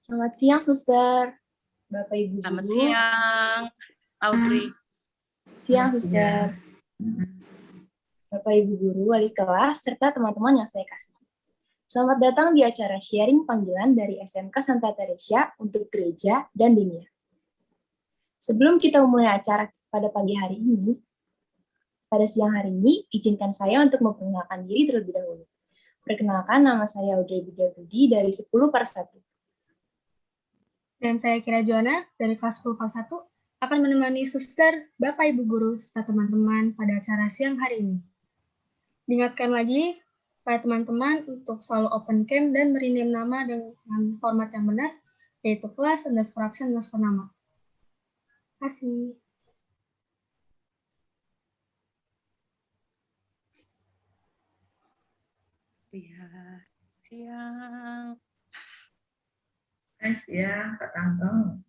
Selamat siang, Suster. Bapak Ibu Selamat Guru. siang, Audrey. Siang, Suster. Bapak Ibu Guru, wali kelas, serta teman-teman yang saya kasih. Selamat datang di acara sharing panggilan dari SMK Santa Teresia untuk gereja dan dunia. Sebelum kita memulai acara pada pagi hari ini, pada siang hari ini, izinkan saya untuk memperkenalkan diri terlebih dahulu. Perkenalkan, nama saya Audrey Budi dari 10/1. Dan saya Kira Joana dari kelas 10/1 akan menemani Suster, Bapak Ibu Guru, serta teman-teman pada acara siang hari ini. Diingatkan lagi pada teman-teman untuk selalu open cam dan merename nama dengan format yang benar, yaitu kelas_absen_nama. Terima kasih. Iya, siang. Siang, Pak Tanto.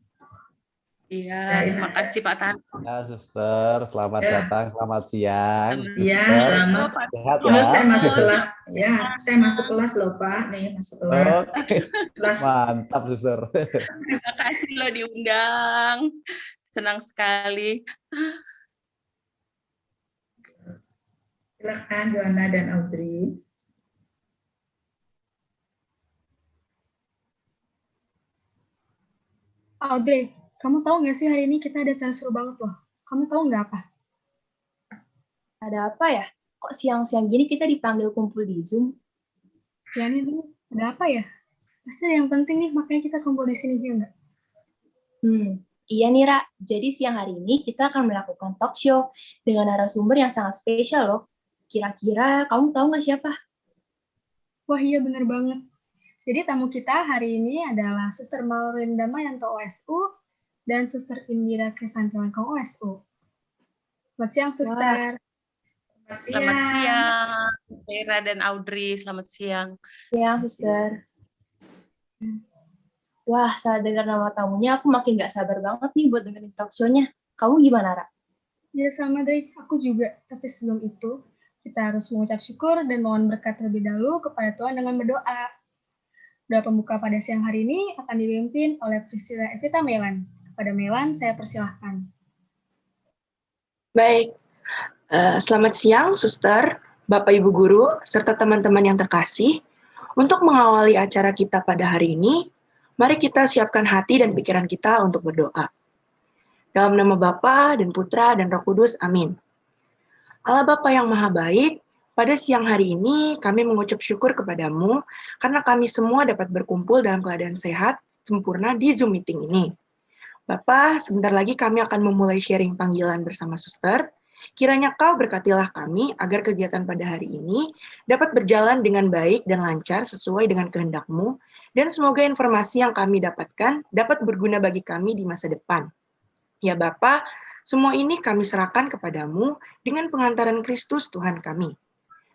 Iya, terima kasih Pak Tanto. Ya, Suster, selamat datang, selamat siang. Iya, Suster, selamat. sehat Oh, ya? saya masuk kelas. Ya, saya masuk kelas loh, Pak. Nih, masuk kelas. Oke. Kelas. Mantap, Suster. Terima kasih loh diundang. Senang sekali. Silakan Joanna dan Audrey. Audrey, kamu tahu nggak sih hari ini kita ada acara seru banget loh. Kamu tahu nggak apa? Ada apa ya? Kok siang-siang gini kita dipanggil kumpul di Zoom? Ya nih, ada apa ya? Pasti ada yang penting nih, makanya kita kumpul di sini, ya nggak? Iya nih, Ra. Jadi siang hari ini kita akan melakukan talk show dengan narasumber yang sangat spesial loh. Kira-kira kamu tahu nggak siapa? Wah iya, bener banget. Jadi tamu kita hari ini adalah Suster Maureen Damayanto OSU dan Suster Indira Krisanti Langkong OSU. Selamat siang, Suster. Selamat siang, Vera dan Audrey. Selamat siang. Siang, Suster. Wah, saat dengar nama tamunya, aku makin gak sabar banget nih buat dengerin talk show-nya. Kamu gimana, Ra? Ya sama, Dre. Aku juga. Tapi sebelum itu, kita harus mengucap syukur dan mohon berkat terlebih dahulu kepada Tuhan dengan berdoa. Doa pembuka pada siang hari ini akan dipimpin oleh Priscilla Evita Melan. Kepada Melan, saya persilahkan. Baik, selamat siang, Suster, Bapak Ibu Guru, serta teman-teman yang terkasih. Untuk mengawali acara kita pada hari ini, mari kita siapkan hati dan pikiran kita untuk berdoa. Dalam nama Bapa dan Putra dan Roh Kudus, amin. Allah Bapa yang Maha Baik, pada siang hari ini kami mengucap syukur kepadamu karena kami semua dapat berkumpul dalam keadaan sehat, sempurna di Zoom meeting ini. Bapak, sebentar lagi kami akan memulai sharing panggilan bersama Suster. Kiranya Kau berkatilah kami agar kegiatan pada hari ini dapat berjalan dengan baik dan lancar sesuai dengan kehendak-Mu, dan semoga informasi yang kami dapatkan dapat berguna bagi kami di masa depan. Ya Bapa, semua ini kami serahkan kepadamu dengan pengantaran Kristus Tuhan kami.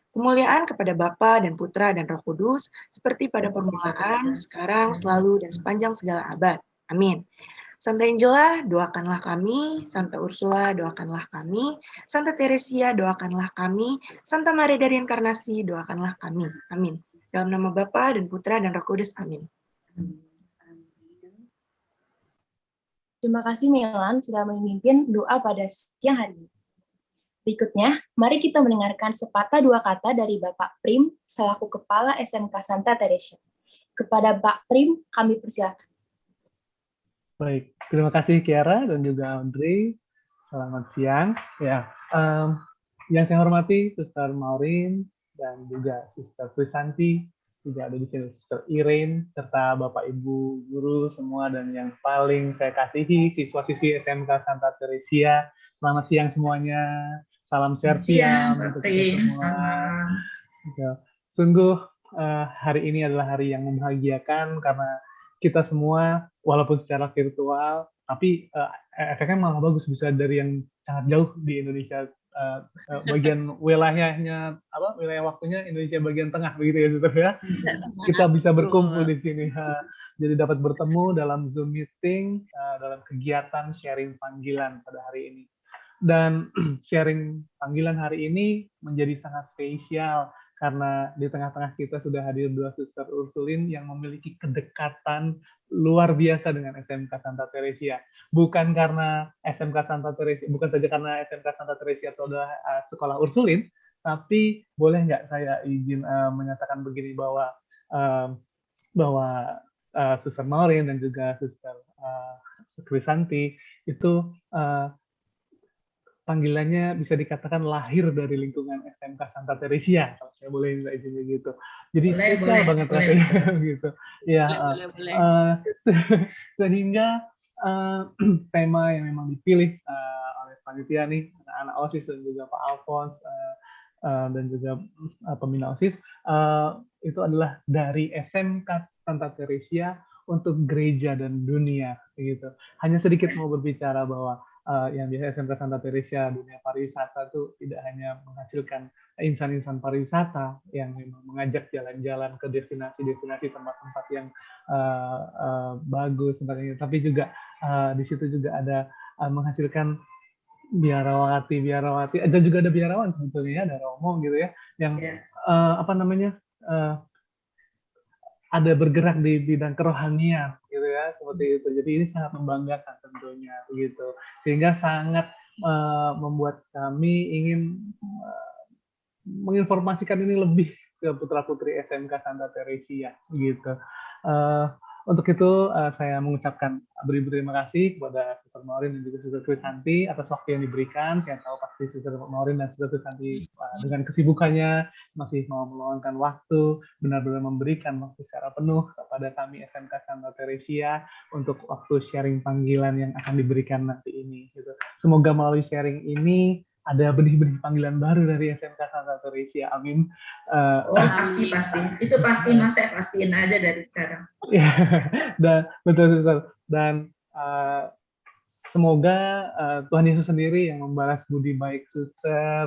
Kemuliaan kepada Bapa dan Putra dan Roh Kudus, seperti pada permulaan, sekarang, selalu, dan sepanjang segala abad. Amin. Santa Angela, doakanlah kami. Santa Ursula, doakanlah kami. Santa Teresia, doakanlah kami. Santa Maria dari Inkarnasi, doakanlah kami. Amin. Dalam nama Bapa dan Putra dan Roh Kudus. Amin. Terima kasih, Melan, sudah memimpin doa pada siang hari ini. Berikutnya, mari kita mendengarkan sepatah dua kata dari Bapak Prim, selaku Kepala SMK Santa Teresia. Kepada Pak Prim, kami persilakan. Baik, terima kasih Kiara dan juga Audrey. Selamat siang. Ya, yang saya hormati Suster Maureen dan juga Suster Krisanti, juga ada di sini Suster Irene serta Bapak Ibu guru semua, dan yang paling saya kasihi siswa-siswi SMK Santa Teresia. Selamat siang semuanya. Salam Serpiam untuk kita semua. Ya, sungguh hari ini adalah hari yang membahagiakan karena kita semua walaupun secara virtual, tapi efeknya malah bagus, bisa dari yang sangat jauh di Indonesia, bagian wilayahnya wilayah waktunya Indonesia bagian tengah begitu ya, Suster ya. Kita bisa berkumpul di sini, jadi dapat bertemu dalam Zoom meeting, dalam kegiatan sharing panggilan pada hari ini. Dan sharing panggilan hari ini menjadi sangat spesial karena di tengah-tengah kita sudah hadir dua Suster Ursulin yang memiliki kedekatan luar biasa dengan SMK Santa Teresia. Bukan karena SMK Santa Teresia, bukan saja karena SMK Santa Teresia itu adalah sekolah Ursulin, tapi boleh nggak saya izin menyatakan begini bahwa Suster Maureen dan juga Suster Krisanti itu panggilannya bisa dikatakan lahir dari lingkungan SMK Santa Teresia, kalau saya boleh minta izinnya gitu. Jadi spesial banget rasanya gitu. Ya, sehingga tema yang memang dipilih oleh panitia nih, anak-anak OSIS dan juga Pak Alphonse dan juga pembina OSIS itu adalah dari SMK Santa Teresia untuk gereja dan dunia gitu. Hanya sedikit mau berbicara bahwa yang biasa SMK Santa Teresia dunia pariwisata itu tidak hanya menghasilkan insan-insan pariwisata yang memang mengajak jalan-jalan ke destinasi-destinasi tempat-tempat yang bagus tempatnya, tapi juga di situ juga ada menghasilkan biarawati, dan juga ada biarawan sebetulnya, ada romo gitu ya, yang ada bergerak di bidang kerohanian gitu ya, seperti itu. Jadi ini sangat membanggakan tentunya begitu, sehingga sangat membuat kami ingin menginformasikan ini lebih ke putra-putri SMK Santa Teresia gitu. Untuk itu saya mengucapkan beri-beri terima kasih kepada Suster Maureen dan juga Suster Krisanti atas waktu yang diberikan. Saya tahu pasti Suster Maureen dan Suster Krisanti dengan kesibukannya masih mau meluangkan waktu, benar-benar memberikan waktu secara penuh kepada kami SMK Santa Teresia untuk waktu sharing panggilan yang akan diberikan nanti ini. Gitu. Semoga melalui sharing ini ada benih-benih panggilan baru dari SMK Santa Teresia. Amin. Pasti. Itu pasti, Mas. Saya pastiin aja dari sekarang. Dan betul. Dan semoga Tuhan Yesus sendiri yang membalas budi baik Suster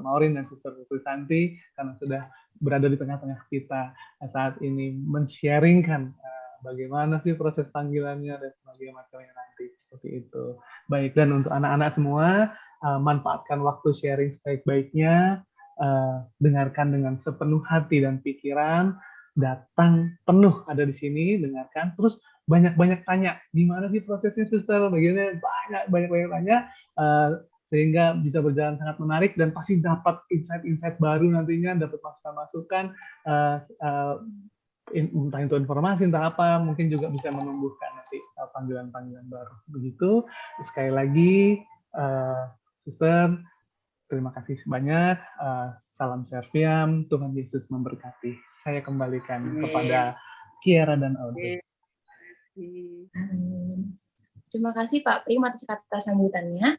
Maureen dan Suster Krisanti karena sudah berada di tengah-tengah kita saat ini men-sharingkan bagaimana sih proses panggilannya dan sebagainya macamnya nanti seperti itu. Baik, dan untuk anak-anak semua manfaatkan waktu sharing sebaik-baiknya, dengarkan dengan sepenuh hati dan pikiran, datang penuh ada di sini, dengarkan, terus banyak-banyak tanya, gimana sih prosesnya Suster, bagaimana, banyak tanya, sehingga bisa berjalan sangat menarik dan pasti dapat insight-insight baru nantinya, dapat masukan-masukan, entah itu informasi, entah apa, mungkin juga bisa menumbuhkan nanti panggilan-panggilan baru. Begitu, sekali lagi, Suster, terima kasih banyak. Salam Serviam, Tuhan Yesus memberkati. Saya kembalikan kepada Kiara dan Audrey. Terima kasih Pak Prim atas kata sambutannya.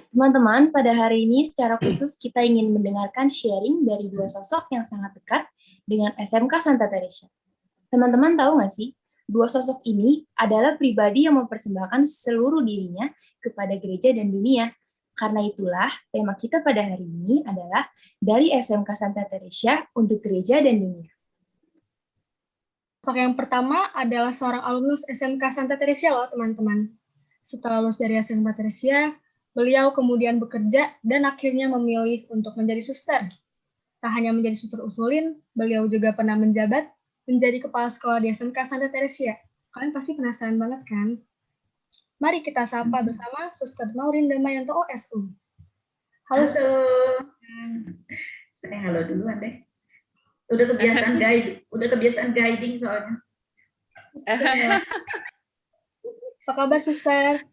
Teman-teman, pada hari ini secara khusus kita ingin mendengarkan sharing dari dua sosok yang sangat dekat dengan SMK Santa Teresia. Teman-teman tahu nggak sih, dua sosok ini adalah pribadi yang mempersembahkan seluruh dirinya kepada gereja dan dunia. Karena itulah, tema kita pada hari ini adalah dari SMK Santa Teresia untuk gereja dan dunia. Sosok yang pertama adalah seorang alumnus SMK Santa Teresia loh, teman-teman. Setelah lulus dari SMK Teresia, beliau kemudian bekerja dan akhirnya memilih untuk menjadi suster. Tak hanya menjadi suster Ursulin, beliau juga pernah menjabat menjadi kepala sekolah di SMK Santa Teresia. Kalian pasti penasaran banget kan? Mari kita sapa bersama Suster Maureen dan Mayanto OSU. Halo. Saya halo duluan deh. Udah kebiasaan guiding soalnya. Apa kabar, Suster?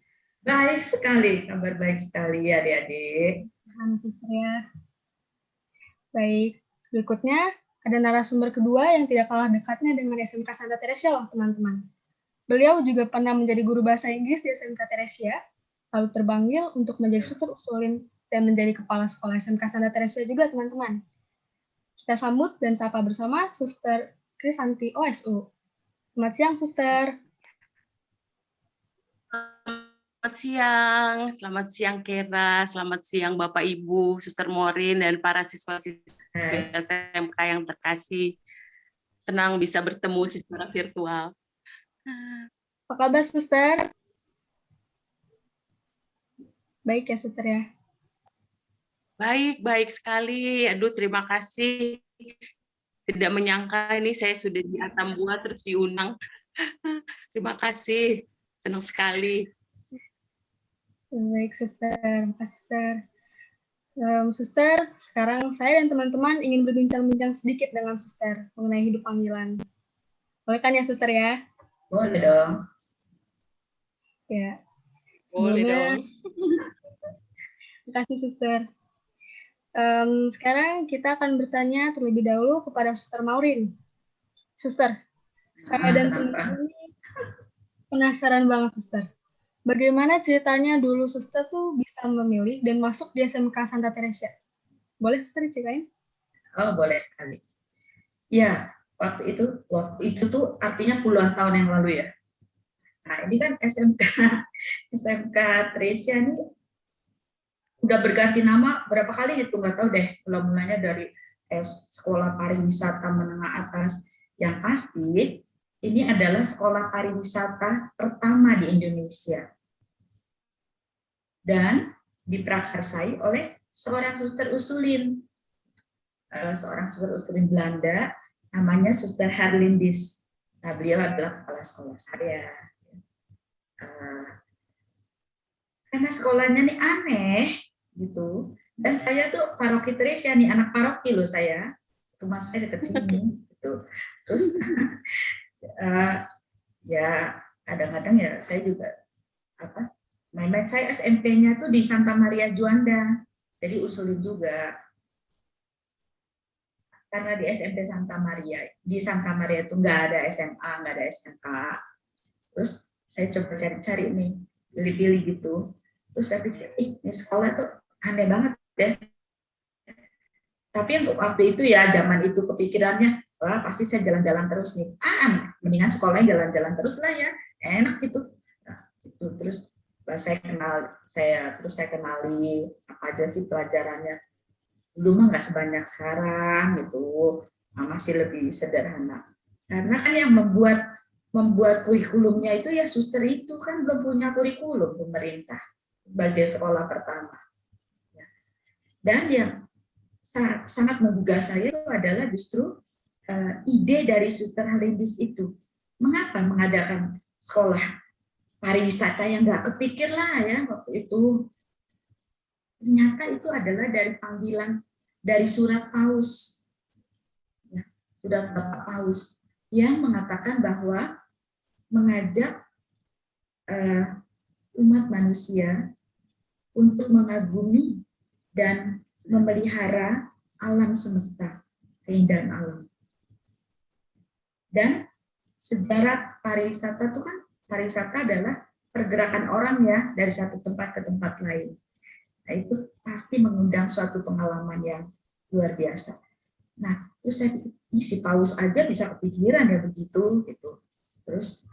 Baik sekali, kabar baik sekali ya adik-adik. Suster ya. Baik, berikutnya ada narasumber kedua yang tidak kalah dekatnya dengan SMK Santa Teresia loh, teman-teman. Beliau juga pernah menjadi guru bahasa Inggris di SMK Teresia, lalu terpanggil untuk menjadi suster Ursulin dan menjadi kepala sekolah SMK Santa Teresia juga, teman-teman. Kita sambut dan sapa bersama Suster Krisanti OSU. Selamat siang, Suster. Selamat siang Kera, selamat siang Bapak Ibu, Suster Maureen dan para siswa-siswi SMK yang terkasih. Senang bisa bertemu secara virtual. Apa kabar, Suster? Baik ya, Suster ya? Baik sekali. Aduh, terima kasih. Tidak menyangka ini saya sudah di Atambua terus diundang. Terima kasih. Senang sekali. Baik, Suster. Terima kasih, Suster. Suster, sekarang saya dan teman-teman ingin berbincang-bincang sedikit dengan Suster mengenai hidup panggilan. Boleh kan ya, Suster ya? Boleh dong. Ya. Boleh Sebelumnya, dong. terima kasih, Suster. Sekarang kita akan bertanya terlebih dahulu kepada Suster Maureen. Suster, saya dan teman-teman ini penasaran banget, Suster. Bagaimana ceritanya dulu Suster tuh bisa memilih dan masuk di SMK Santa Teresa? Boleh Suster ceritain? Oh, boleh sekali. Ya, waktu itu tuh artinya puluhan tahun yang lalu ya. Nah, ini kan SMK Teresa ini udah berganti nama berapa kali itu nggak tahu deh. Mulanya dari sekolah pariwisata menengah atas. Yang pasti ini adalah sekolah pariwisata pertama di Indonesia dan diprakarsai oleh seorang suster usulin Belanda, namanya Suster Herlindis. Nah, beliau adalah kepala sekolah saya. Karena sekolahnya nih aneh gitu, dan saya tuh paroki Teresa nih, anak paroki loh saya, rumah saya dekat sini gitu. Terus ya kadang-kadang ya saya juga main-main, saya SMP-nya tuh di Santa Maria Juanda, jadi usulin juga. Karena di SMP Santa Maria, di Santa Maria itu nggak ada SMA, nggak ada SMK. Terus saya coba cari-cari nih, pilih-pilih gitu. Terus saya pikir, ini sekolah tuh aneh banget deh. Tapi untuk waktu itu ya, zaman itu kepikirannya, wah pasti saya jalan-jalan terus nih. Mendingan sekolahnya jalan-jalan terus lah ya, enak gitu. Nah, itu terus saya kenali apa aja sih pelajarannya. Dulu mah nggak sebanyak sekarang gitu, masih lebih sederhana. Karena kan yang membuat kurikulumnya itu ya suster itu kan belum punya kurikulum pemerintah sebagai sekolah pertama. Dan yang sangat menggugah saya itu adalah justru ide dari Suster Herlindis itu. Mengapa mengadakan sekolah pariwisata yang nggak kepikir lah ya waktu itu. Ternyata itu adalah dari panggilan dari surat Paus. Ya, surat Bapak Paus yang mengatakan bahwa mengajak umat manusia untuk mengagumi dan memelihara alam semesta, keindahan alam. Dan sejarah pariwisata itu kan, pariwisata adalah pergerakan orang ya dari satu tempat ke tempat lain. Nah, itu pasti mengundang suatu pengalaman yang luar biasa. Nah, terus saya pikir, si Paus aja bisa kepikiran ya begitu gitu. Terus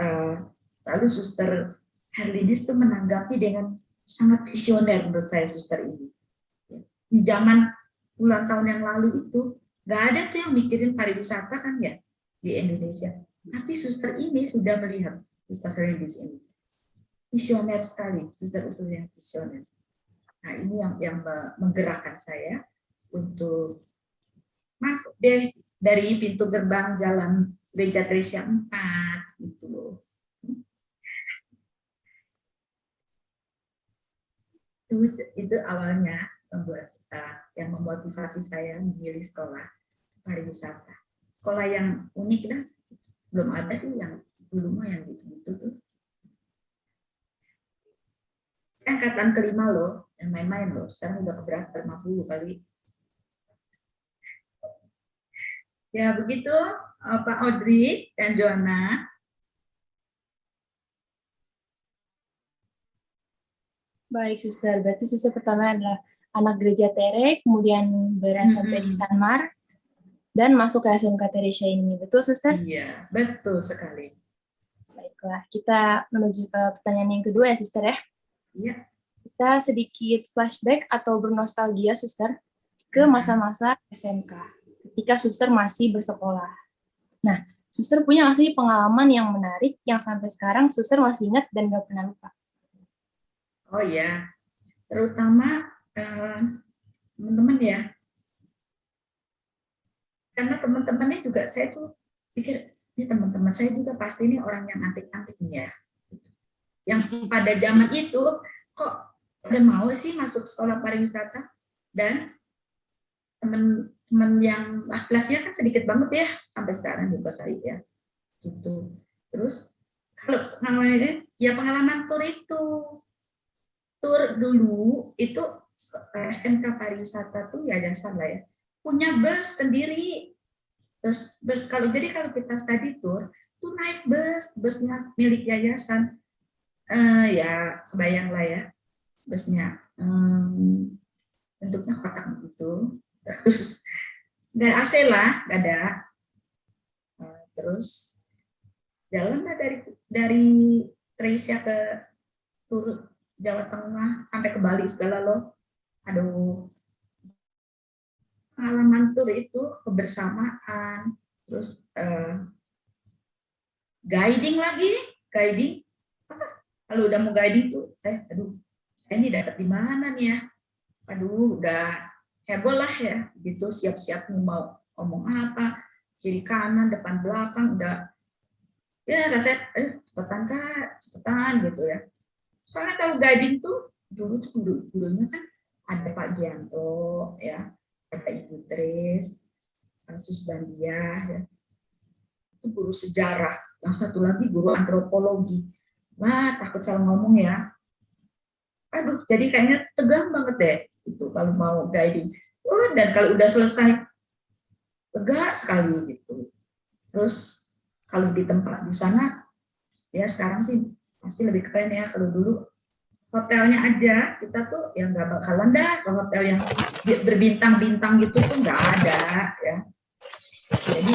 lalu Suster Herlindis itu menanggapi dengan sangat visioner menurut saya suster ini. Di zaman puluhan tahun yang lalu itu nggak ada tuh yang mikirin pariwisata kan ya di Indonesia. Tapi suster ini sudah melihat, Suster Herlindis ini visioner sekali, suster usul yang visioner. Nah, ini yang menggerakkan saya untuk masuk dari pintu gerbang jalan Gereja Teresa 4 gitu loh. Itu awalnya yang memotivasi saya memilih sekolah pariwisata. Sekolah yang unik dah, belum ada sih yang dulu mah yang gitu-gitu tuh. Angkatan kelima loh, yang main-main loh. Sekarang udah keberapa 50 kali. Ya begitu, Pak Audrey dan Joanna. Baik, Suster. Berarti Suster pertama adalah anak gereja Tere, kemudian sampai di Sanmar, dan masuk ke SMK Teresa ini. Betul, Suster? Iya, betul sekali. Baiklah, kita menuju ke pertanyaan yang kedua ya, Suster ya. Iya. Kita sedikit flashback atau bernostalgia, Suster, ke masa-masa SMK, ketika Suster masih bersekolah. Nah, Suster punya nggak sih pengalaman yang menarik yang sampai sekarang Suster masih ingat dan nggak pernah lupa? Oh ya, terutama teman-teman ya. Karena teman-temannya juga saya tuh pikir, ini teman-teman saya juga pasti ini orang yang antik-antik nih ya. Yang pada zaman itu kok udah mau sih masuk sekolah pariwisata, dan teman-teman yang laki-lakinya kan sedikit banget ya sampai sekarang juga kali ya. Gitu. Terus kalau namanya ya pengalaman tur itu, tur dulu itu SMK pariwisata tuh yayasan lah ya, punya bus sendiri. Terus bus kalau kita study tour tuh naik busnya milik yayasan. Ya kebayang lah ya busnya, bentuknya kotak begitu, terus nggak AC lah, nggak ada. Terus jalan lah dari Tresia ke Jawa Tengah sampai ke Bali segala loh. Aduh, pengalaman tur itu kebersamaan, terus guiding. Kalau udah mau guiding tuh, saya ini dapat di mana nih ya? Aduh, udah heboh lah ya, gitu, siap-siap nih mau ngomong apa, kiri kanan, depan belakang, udah ya rasanya cepetan gitu ya. Soalnya kalau guiding tuh dulu tuh gurunya kan ada Pak Gianto ya, ada Ibu Tris, Sus Bandia ya. Itu guru sejarah, yang satu lagi guru antropologi. Wah, takut salah ngomong ya. Aduh, jadi kayaknya tegang banget deh itu kalau mau guiding. Dan kalau udah selesai lega sekali gitu. Terus kalau di tempat di sana ya sekarang sih pasti lebih keren ya. Kalau dulu hotelnya aja kita tuh yang nggak bakalan dah ke hotel yang berbintang-bintang gitu tuh nggak ada ya. Jadi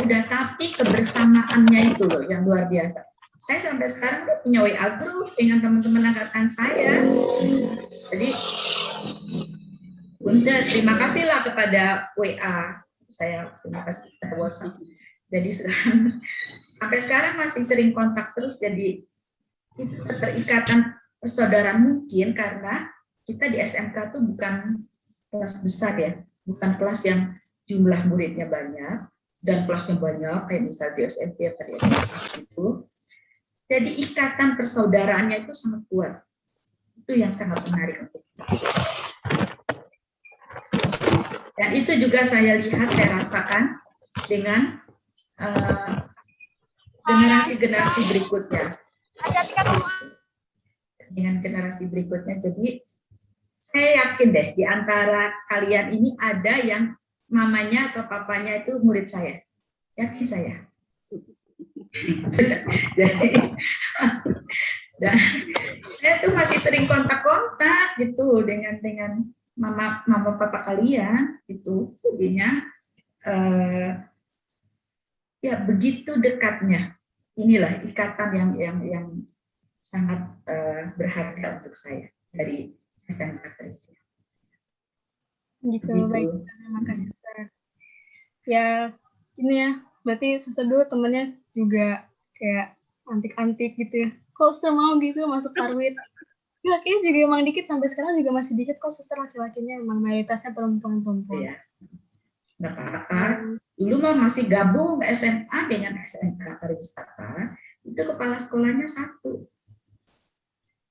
udah, tapi kebersamaannya itu loh yang luar biasa. Saya sampai sekarang tuh punya WA group dengan teman-teman angkatan saya. Jadi Bunda, terima kasihlah kepada WA. Saya terima kasih kepada WhatsApp. Jadi sampai sekarang masih sering kontak terus. Jadi itu keterikatan persaudaraan mungkin karena kita di SMK tuh bukan kelas besar ya, bukan kelas yang jumlah muridnya banyak dan kelasnya banyak kayak misalnya di SMP atau di SMA itu. Jadi ikatan persaudaraannya itu sangat kuat. Itu yang sangat menarik untuk kita. Dan itu juga saya lihat, saya rasakan dengan generasi-generasi berikutnya. Dengan generasi berikutnya. Jadi saya yakin deh di antara kalian ini ada yang mamanya atau papanya itu murid saya. Yakin saya. Jadi, dan saya tuh masih sering kontak-kontak gitu dengan mama papa kalian gitu, jadinya ya begitu dekatnya. Inilah ikatan yang sangat berharga untuk saya dari SMK Tresia. Gitu. Baik, terima kasih. Ya ini ya, berarti Suster dulu temennya juga kayak antik-antik gitu ya. Kok Suster mau gitu masuk Parwit? Laki-lakinya juga emang dikit, sampai sekarang juga masih dikit kok Suster, laki-lakinya emang mayoritasnya perempuan-perempuan. Iya. Nggak apa-apa. Dulu mah masih gabung SMA dengan SMK Pariwisata, itu kepala sekolahnya satu.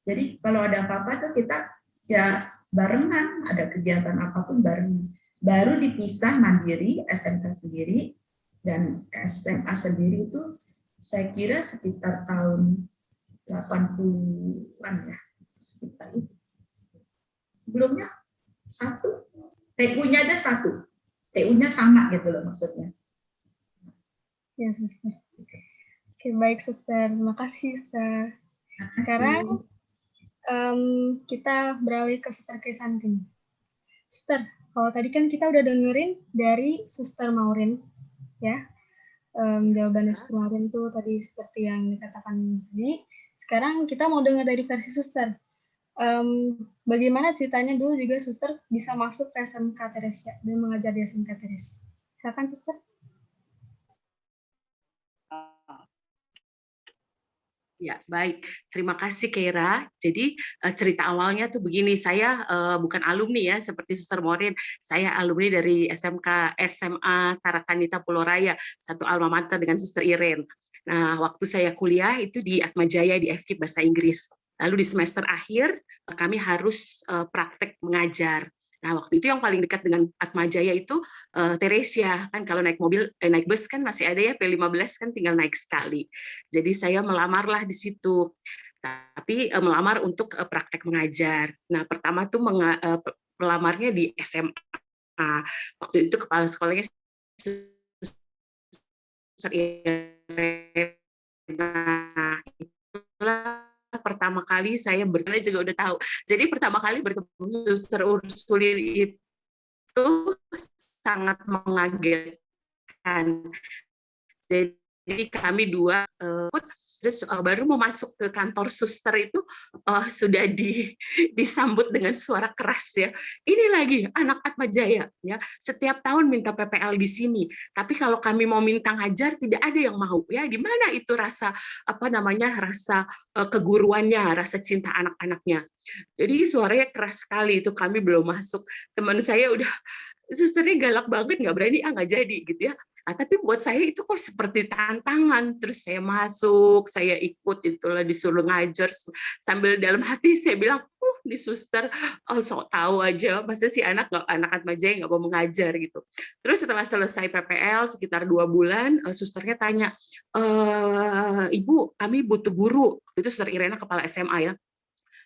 Jadi kalau ada apa-apa tuh kita ya barengan, ada kegiatan apapun barengan. Baru dipisah mandiri, SMK sendiri, dan SMA sendiri itu saya kira sekitar tahun 80-an ya. Sekitar itu. Sebelumnya satu, TU-nya aja satu. TU-nya sama gitu loh maksudnya. Ya, Suster. Oke, baik Suster. Terima kasih, Suster. Sekarang kita beralih ke Suster Krisanti. Suster, kalau tadi kan kita udah dengerin dari Suster Maureen, ya. Jawabannya Suster Maureen tuh tadi seperti yang dikatakan tadi. Sekarang kita mau dengar dari versi Suster. Bagaimana ceritanya dulu juga Suster bisa masuk ke SMK Tresia dan mengajar di SMK Tresia. Silakan Suster. Ya, baik. Terima kasih, Keira. Jadi, cerita awalnya tuh begini, saya bukan alumni ya, seperti Suster Morin. Saya alumni dari SMA Tarakanita Pulau Raya, satu alma mater dengan Suster Iren. Nah, waktu saya kuliah itu di Atmajaya, di FKIP Bahasa Inggris. Lalu di semester akhir, kami harus praktek mengajar. Nah, waktu itu yang paling dekat dengan Atmajaya itu Teresia. Kan kalau naik mobil, naik bus kan masih ada ya, P15 kan tinggal naik sekali. Jadi saya melamarlah di situ. Tapi melamar untuk praktek mengajar. Nah, pertama tuh melamarnya di SMA. Waktu itu kepala sekolahnya Suster Irena. Itulah pertama kali saya bertanya juga udah tahu. Jadi pertama kali bertemu Suster Ursulin itu sangat mengagetkan. Jadi kami dua terus baru mau masuk ke kantor suster itu sudah disambut dengan suara keras ya. Ini lagi anak Atmajaya ya. Setiap tahun minta PPL di sini. Tapi kalau kami mau minta ngajar tidak ada yang mau ya. Gimana itu rasa rasa keguruannya, rasa cinta anak-anaknya. Jadi suaranya keras sekali itu kami belum masuk. Teman saya udah susternya galak banget nggak berani nggak jadi gitu ya. Tapi buat saya itu kok seperti tantangan. Terus saya masuk, saya ikut itulah disuruh ngajar sambil dalam hati saya bilang, di suster sok tahu aja, masa si anak Atmajaya nggak mau mengajar gitu. Terus setelah selesai PPL sekitar 2 bulan, susternya tanya, Ibu, kami butuh guru. Itu Suster Irena kepala SMA ya.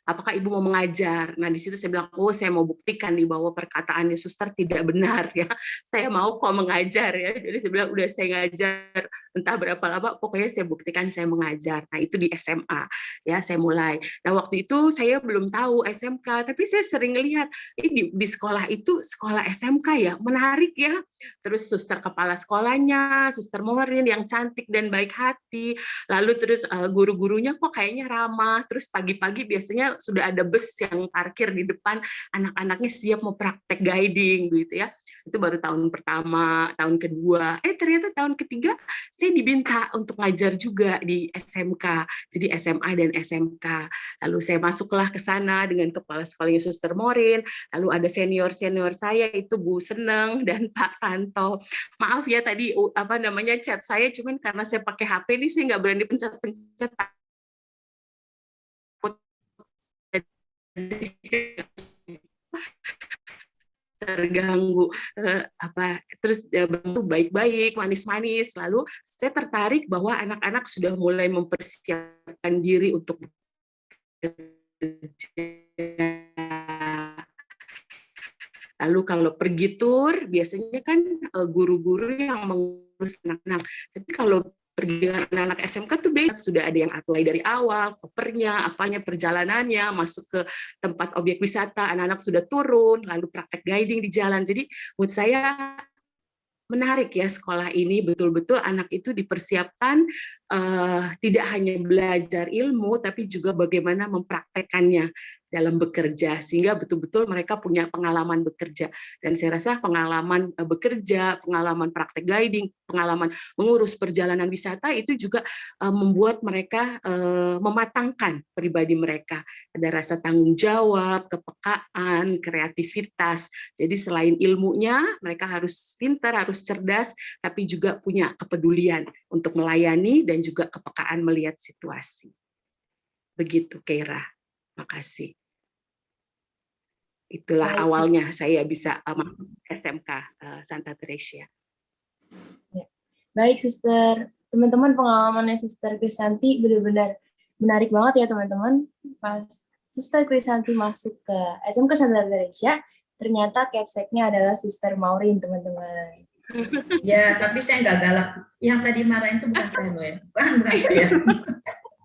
Apakah ibu mau mengajar? Nah, di situ saya bilang, saya mau buktikan nih bahwa perkataannya suster tidak benar ya. Saya mau kok mengajar ya. Jadi saya bilang, udah saya ngajar entah berapa lama, pokoknya saya buktikan saya mengajar. Nah, itu di SMA ya, saya mulai. Nah, waktu itu saya belum tahu SMK, tapi saya sering lihat di sekolah itu sekolah SMK ya, menarik ya. Terus suster kepala sekolahnya, Suster Morin yang cantik dan baik hati. Lalu terus guru-gurunya kok kayaknya ramah. Terus pagi-pagi biasanya sudah ada bus yang parkir di depan, anak-anaknya siap mau praktek guiding gitu ya. Itu baru tahun pertama, tahun kedua. Ternyata tahun ketiga saya diminta untuk ngajar juga di SMK. Jadi SMA dan SMK. Lalu saya masuklah ke sana dengan kepala sekolahnya Suster Morin. Lalu ada senior-senior saya itu Bu Seneng dan Pak Tanto. Maaf ya tadi chat saya, cuman karena saya pakai HP ini saya nggak berani pencet-pencet. Terganggu terus baik-baik, manis-manis. Lalu saya tertarik bahwa anak-anak sudah mulai mempersiapkan diri untuk bekerja. Lalu kalau pergi tur biasanya kan guru-guru yang mengurus anak-anak. Tapi kalau pergi dengan anak-anak SMK tuh beda, sudah ada yang apply dari awal, kopernya, perjalanannya, masuk ke tempat objek wisata, anak-anak sudah turun, lalu praktek guiding di jalan. Jadi buat saya menarik ya sekolah ini, betul-betul anak itu dipersiapkan tidak hanya belajar ilmu, tapi juga bagaimana mempraktekannya dalam bekerja, sehingga betul-betul mereka punya pengalaman bekerja. Dan saya rasa pengalaman bekerja, pengalaman praktek guiding, pengalaman mengurus perjalanan wisata itu juga membuat mereka mematangkan pribadi mereka. Ada rasa tanggung jawab, kepekaan, kreativitas. Jadi selain ilmunya, mereka harus pintar, harus cerdas, tapi juga punya kepedulian untuk melayani dan juga kepekaan melihat situasi. Begitu, Keira. Makasih. Itulah awalnya saya bisa masuk SMK Santa Teresia. Ya. Baik, Suster. Teman-teman, pengalamannya Suster Krisanti benar-benar menarik banget ya, teman-teman. Pas Suster Krisanti masuk ke SMK Santa Teresia, ternyata capseknya adalah Suster Maureen, teman-teman. Ya, tapi saya nggak galak. Yang tadi marahin itu bukan saya, loh ya. Bukan saya.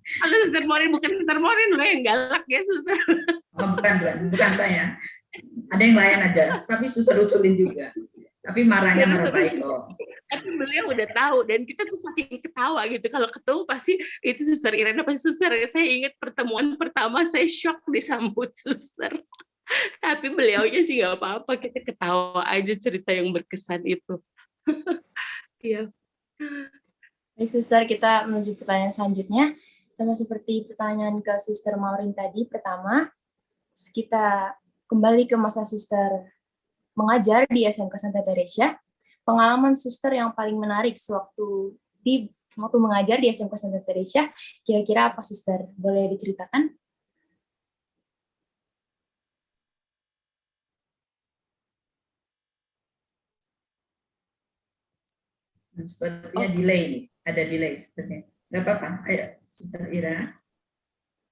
Kalau Suster Maureen bukan Suster Maureen loh yang galak ya, Suster. Oh, bukan saya. Ada yang lain aja, tapi Suster usulin juga. Tapi marahnya marah baik kok. Tapi beliau udah tahu dan kita tuh saking ketawa gitu. Kalau ketemu pasti itu Suster Irena, pasti Suster. Saya ingat pertemuan pertama saya shock disambut Suster. Tapi beliaunya sih nggak apa-apa, kita ketawa aja cerita yang berkesan itu. Iya. Baik, Suster, kita menuju pertanyaan selanjutnya. Sama seperti pertanyaan ke Suster Maureen tadi, pertama, kita kembali ke masa Suster mengajar di SMK Santa Teresa. Pengalaman Suster yang paling menarik waktu mengajar di SMK Santa Teresa, kira-kira apa, Suster? Boleh diceritakan? Sepertinya delay nih, ada delay sebenarnya. Nggak apa-apa, ayo, Suster Ira.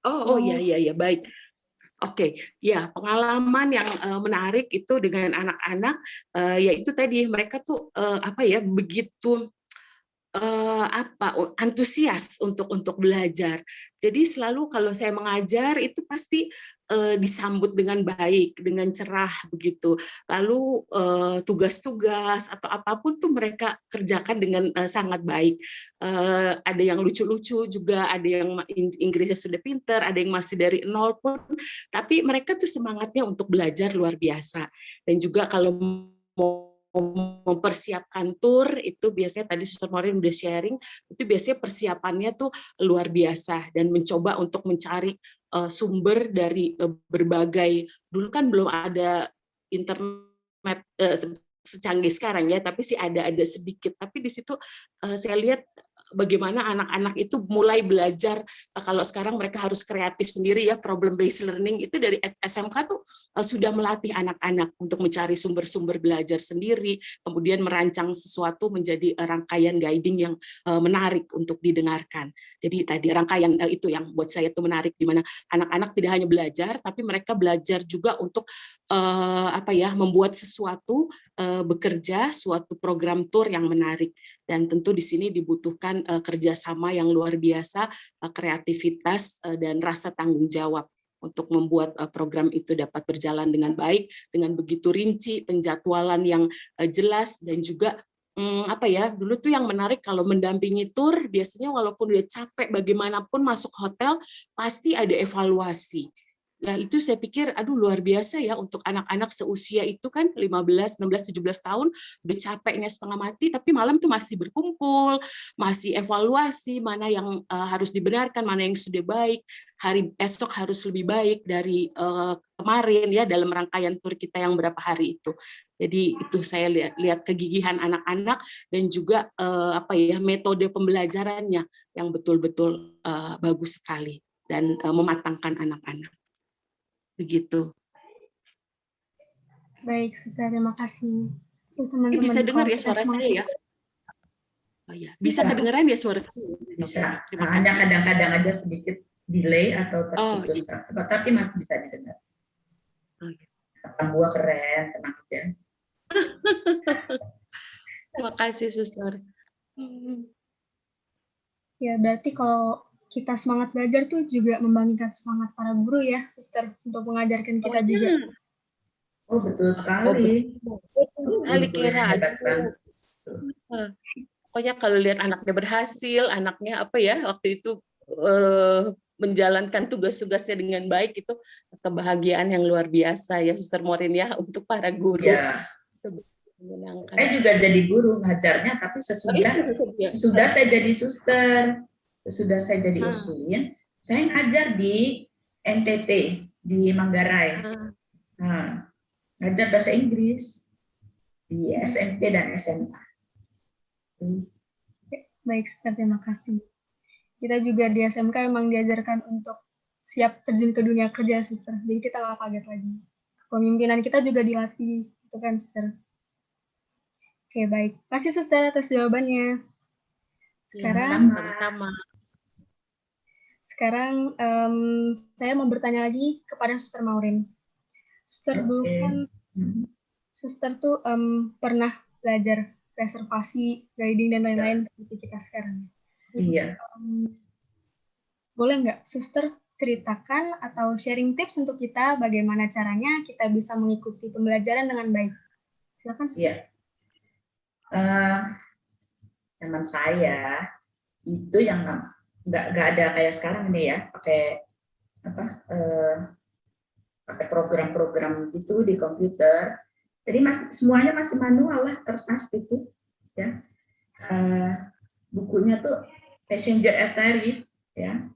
Oh ya baik. Oke, ya pengalaman yang menarik itu dengan anak-anak, yaitu tadi mereka tuh begitu antusias untuk belajar. Jadi selalu kalau saya mengajar itu pasti disambut dengan baik, dengan cerah begitu. Lalu tugas-tugas atau apapun tuh mereka kerjakan dengan sangat baik. Ada yang lucu-lucu juga, ada yang Inggrisnya sudah pinter, ada yang masih dari nol pun, tapi mereka tuh semangatnya untuk belajar luar biasa. Dan juga kalau mau mempersiapkan tur itu biasanya tadi Suster Maureen udah sharing, itu biasanya persiapannya tuh luar biasa dan mencoba untuk mencari sumber dari berbagai, dulu kan belum ada internet secanggih sekarang ya, tapi sih ada sedikit, tapi di situ saya lihat bagaimana anak-anak itu mulai belajar. Kalau sekarang mereka harus kreatif sendiri ya, problem based learning itu dari SMK tuh sudah melatih anak-anak untuk mencari sumber-sumber belajar sendiri, kemudian merancang sesuatu menjadi rangkaian guiding yang menarik untuk didengarkan. Jadi tadi rangkaian itu yang buat saya itu menarik, di mana anak-anak tidak hanya belajar, tapi mereka belajar juga untuk membuat sesuatu, bekerja suatu program tour yang menarik. Dan tentu di sini dibutuhkan kerjasama yang luar biasa, kreativitas dan rasa tanggung jawab untuk membuat program itu dapat berjalan dengan baik, dengan begitu rinci, penjadwalan yang jelas, dan juga dulu tuh yang menarik kalau mendampingi tur, biasanya walaupun udah capek bagaimanapun masuk hotel, pasti ada evaluasi. Nah, itu saya pikir, aduh luar biasa ya untuk anak-anak seusia itu kan 15, 16, 17 tahun, udah capeknya setengah mati, tapi malam tuh masih berkumpul, masih evaluasi, mana yang harus dibenarkan, mana yang sudah baik, hari esok harus lebih baik dari kemarin ya dalam rangkaian tur kita yang berapa hari itu. Jadi itu saya lihat kegigihan anak-anak dan juga metode pembelajarannya yang betul-betul bagus sekali dan mematangkan anak-anak. Begitu. Baik, Suster, terima kasih. Teman-teman, bisa dengar ya suara saya ya? Oh, ya. Bisa kedengaran ya suara saya? Bisa. Hanya kadang-kadang ada sedikit delay atau terputus, tapi masih bisa didengar. Oh, ya. Gua keren, tenang aja. Terima kasih, Suster. Ya, berarti kalau kita semangat belajar tuh juga membangkitkan semangat para guru ya, Suster, untuk mengajarkan kita juga. Oh, betul sekali. Betul sekali, Kira. Pokoknya kalau lihat anaknya berhasil, anaknya waktu itu menjalankan tugas-tugasnya dengan baik, itu kebahagiaan yang luar biasa ya, Suster Maureen ya, untuk para guru. Ya. Saya juga jadi guru ngajarnya, tapi sesudah saya jadi suster. Sudah saya jadi Ursulin, saya ngajar di NTT di Manggarai. Ngajar bahasa Inggris di SMP dan SMA. Baik, Suster, terima kasih. Kita juga di SMK emang diajarkan untuk siap terjun ke dunia kerja, Suster. Jadi kita nggak kaget lagi. Kepemimpinan kita juga dilatih, itu kan, Suster. Oke, baik. Terima kasih, Suster, atas jawabannya. Sekarang, sama-sama. Sekarang saya mau bertanya lagi kepada Suster Maureen. Suster dulu kan, Suster tuh pernah belajar reservasi, guiding, dan lain-lain seperti kita sekarang. Iya. Boleh nggak Suster ceritakan atau sharing tips untuk kita bagaimana caranya kita bisa mengikuti pembelajaran dengan baik? Silakan, Suster. Iya. Zaman saya itu yang nggak ada kayak sekarang ini ya, pakai program-program itu di komputer. Jadi semuanya masih manual lah, kertas itu ya. Bukunya tuh Passenger Atari ya,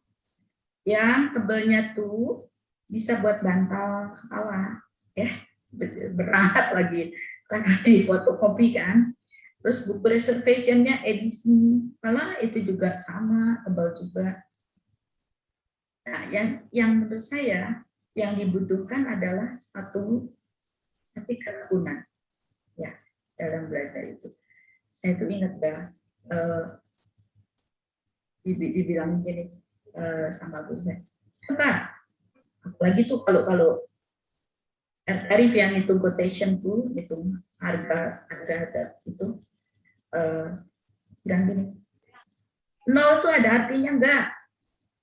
yang tebelnya tuh bisa buat bantal kepala, ya berat lagi di fotokopi kan. Terus buku reservationnya edisi malah itu juga sama, tebal juga. Nah, yang menurut saya yang dibutuhkan adalah satu pasti ketekunan ya dalam belajar itu. Saya tuh ingat dibilang gini sama guru saya, coba apalagi tuh kalau tarif yang itu quotation tuh hitung harga itu dan gini, nol tuh ada artinya enggak?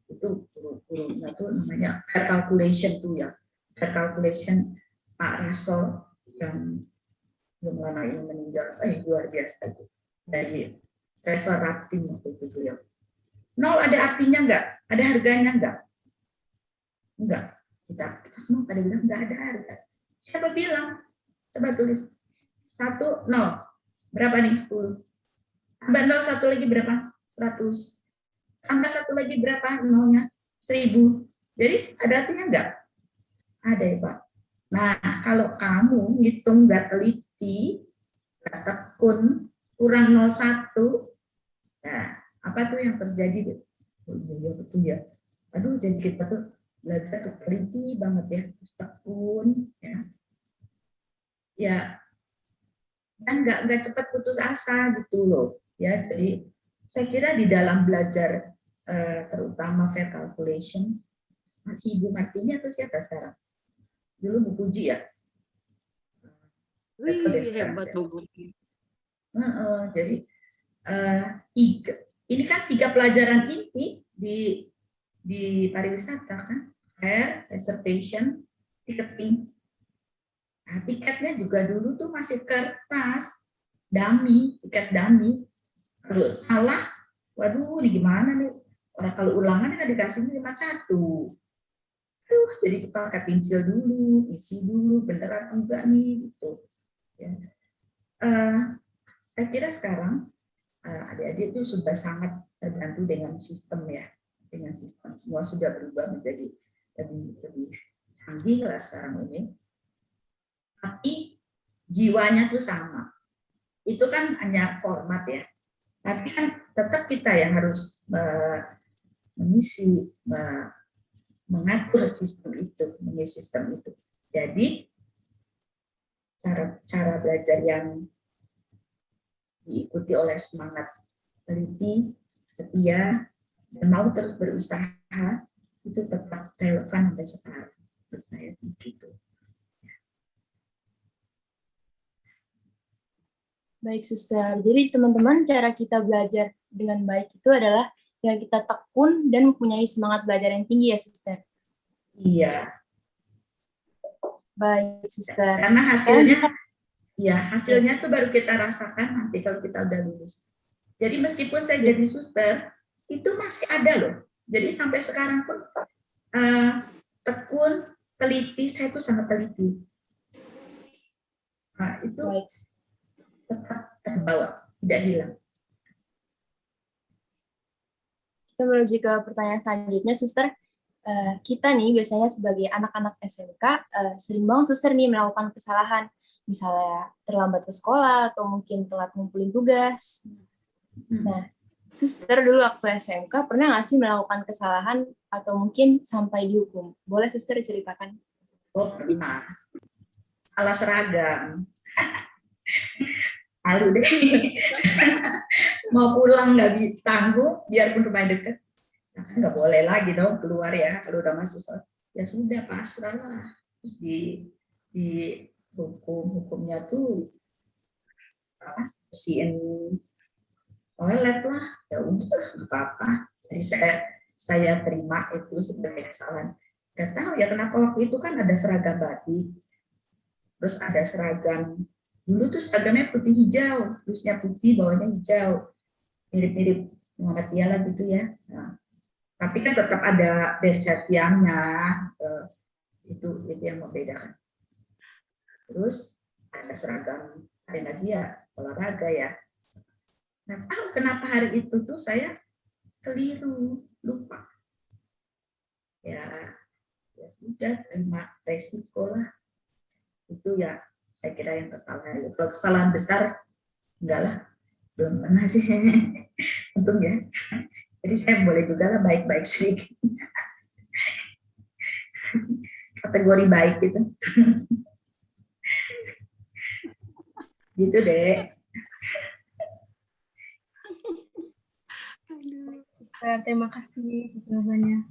Itu gurunya tuh namanya fair calculation tuh ya, fair calculation Pak Russell yang belum lama ini meninggal, luar biasa itu dari Trevor Raptin waktu itu ya. Nol ada artinya enggak? Ada harganya enggak? Enggak. Kita semua pada bilang enggak ada harga. Siapa bilang? Coba tulis. 1, 0. Berapa nih? 10. Tambah 0, satu lagi berapa? 100. Tambah satu lagi berapa? Nolnya? 1000. Jadi ada artinya enggak? Ada ya Pak. Nah, kalau kamu ngitung enggak teliti, enggak tekun, kurang 0,1, nah, apa tuh yang terjadi? Oh iya betul ya. Aduh, jadi kita tuh belajar tuh teliti banget ya, tekun ya. Ya, dan nggak cepat putus asa gitu loh. Ya, jadi saya kira di dalam belajar terutama fair calculation, masih Ibu Martini atau siapa sekarang? Dulu Bu Puji ya. Wih, hebat Bu Puji. Jadi ini kan 3 pelajaran inti di pariwisata kan, fair, reservation, ticketing. Nah, tiketnya juga dulu tuh masih kertas, dummy, tiket dummy. Kalau salah, waduh, ini gimana nih? Orang kalau ulangan kan dikasih 51. Jadi kita pakai pensil dulu, isi dulu, bener atau enggak nih, gitu. Ya. Saya kira sekarang adik-adik itu sudah sangat terbantu dengan sistem ya, dengan sistem semua sudah berubah menjadi lebih canggih lah sekarang ini. Tapi jiwanya tuh sama. Itu kan hanya format ya. Tapi kan tetap kita yang harus mengisi, mengatur sistem itu, mengisi sistem itu. Jadi cara belajar yang diikuti oleh semangat teliti, setia, dan mau terus berusaha itu tetap relevan sampai sekarang. Menurut saya begitu. Baik, Suster. Jadi teman-teman, cara kita belajar dengan baik itu adalah dengan kita tekun dan mempunyai semangat belajar yang tinggi ya, Suster. Iya. Baik, Suster. Karena hasilnya tuh baru kita rasakan nanti kalau kita udah lulus. Jadi meskipun saya jadi suster, itu masih ada loh. Jadi sampai sekarang pun tekun, teliti, saya tuh sangat teliti. Nah, itu tetap terbawa, tidak hilang. Kita menuju ke pertanyaan selanjutnya, Suster. Kita nih biasanya sebagai anak-anak SMK sering banget Suster nih melakukan kesalahan. Misalnya terlambat ke sekolah atau mungkin telat ngumpulin tugas. Nah, Suster dulu waktu SMK pernah nggak sih melakukan kesalahan atau mungkin sampai dihukum? Boleh Suster ceritakan? Oh, pernah. Salah seragam. Lalu deh. Mau pulang nggak ditanggung, biarpun rumah dekat. Nah, nggak boleh lagi dong keluar ya kalau udah masuk sekolah. Ya sudah pasrah lah. Terus di hukumnya tuh bersihin toilet lah, ya udah nggak apa-apa. Jadi saya terima itu sebagai kesalahan. Nggak tahu ya kenapa waktu itu kan ada seragam batik, terus ada seragam dulu tuh seragamnya putih hijau, terusnya putih bawahnya hijau, mirip-mirip Muhammad Tiala gitu ya. Nah, tapi kan tetap ada bersetiannya, itu yang membedakan. Terus ada seragam hari lagi ya olahraga ya. Nah, tahu kenapa hari itu tuh saya keliru, lupa. ya sudah terima resiko lah. Itu ya saya kira yang kesalahan. Kalau kesalahan besar enggak lah, belum pernah sih. Untung ya. Jadi saya boleh juga lah baik-baik sedikit. Kategori baik gitu. Gitu deh. Suster, terima kasih jawabannya.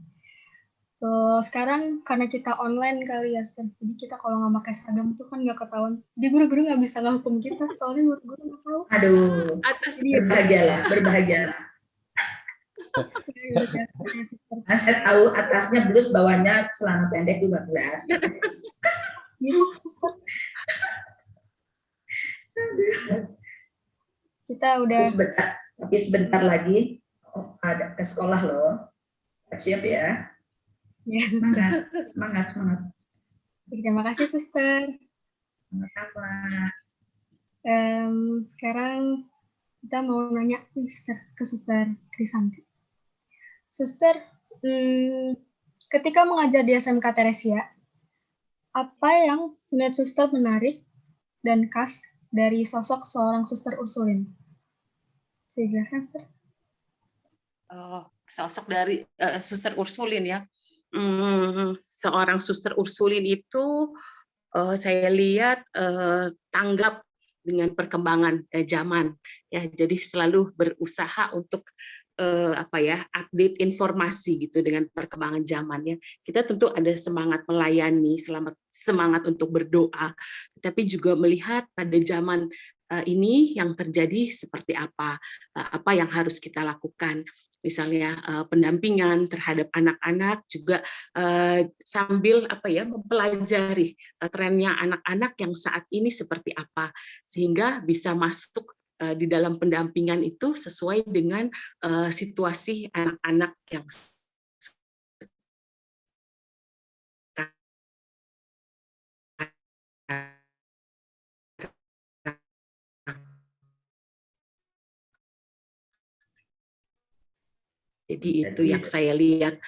So, sekarang karena kita online kali ya, Suster. Jadi kita kalau nggak pakai seragam itu kan nggak ketahuan. Jadi guru-guru nggak bisa ngehukum kita, soalnya guru nggak tahu. Aduh, Jadi berbahagialah, berbahagialah. Saya tahu atasnya blus, bawahnya celana pendek juga kelihatan. Gitu, Suster. Kita udah. Tapi sebentar lagi ada ke sekolah loh. Siap ya. Ya, semangat. Terima kasih, Suster. Sama-sama. Sekarang kita mau nanya ke Suster Krisanti. Suster, ketika mengajar di SMK Teresia, apa yang menurut Suster menarik dan khas dari sosok seorang Suster Ursulin? Saya jelaskan, Suster. Sosok dari Suster Ursulin ya. Seorang Suster Ursulin itu saya lihat tanggap dengan perkembangan zaman ya, jadi selalu berusaha untuk update informasi gitu dengan perkembangan zamannya. Kita tentu ada semangat melayani, semangat untuk berdoa, tapi juga melihat pada zaman ini yang terjadi seperti apa yang harus kita lakukan. Misalnya pendampingan terhadap anak-anak juga sambil mempelajari trennya anak-anak yang saat ini seperti apa, sehingga bisa masuk di dalam pendampingan itu sesuai dengan situasi anak-anak yang jadi itu yang saya lihat.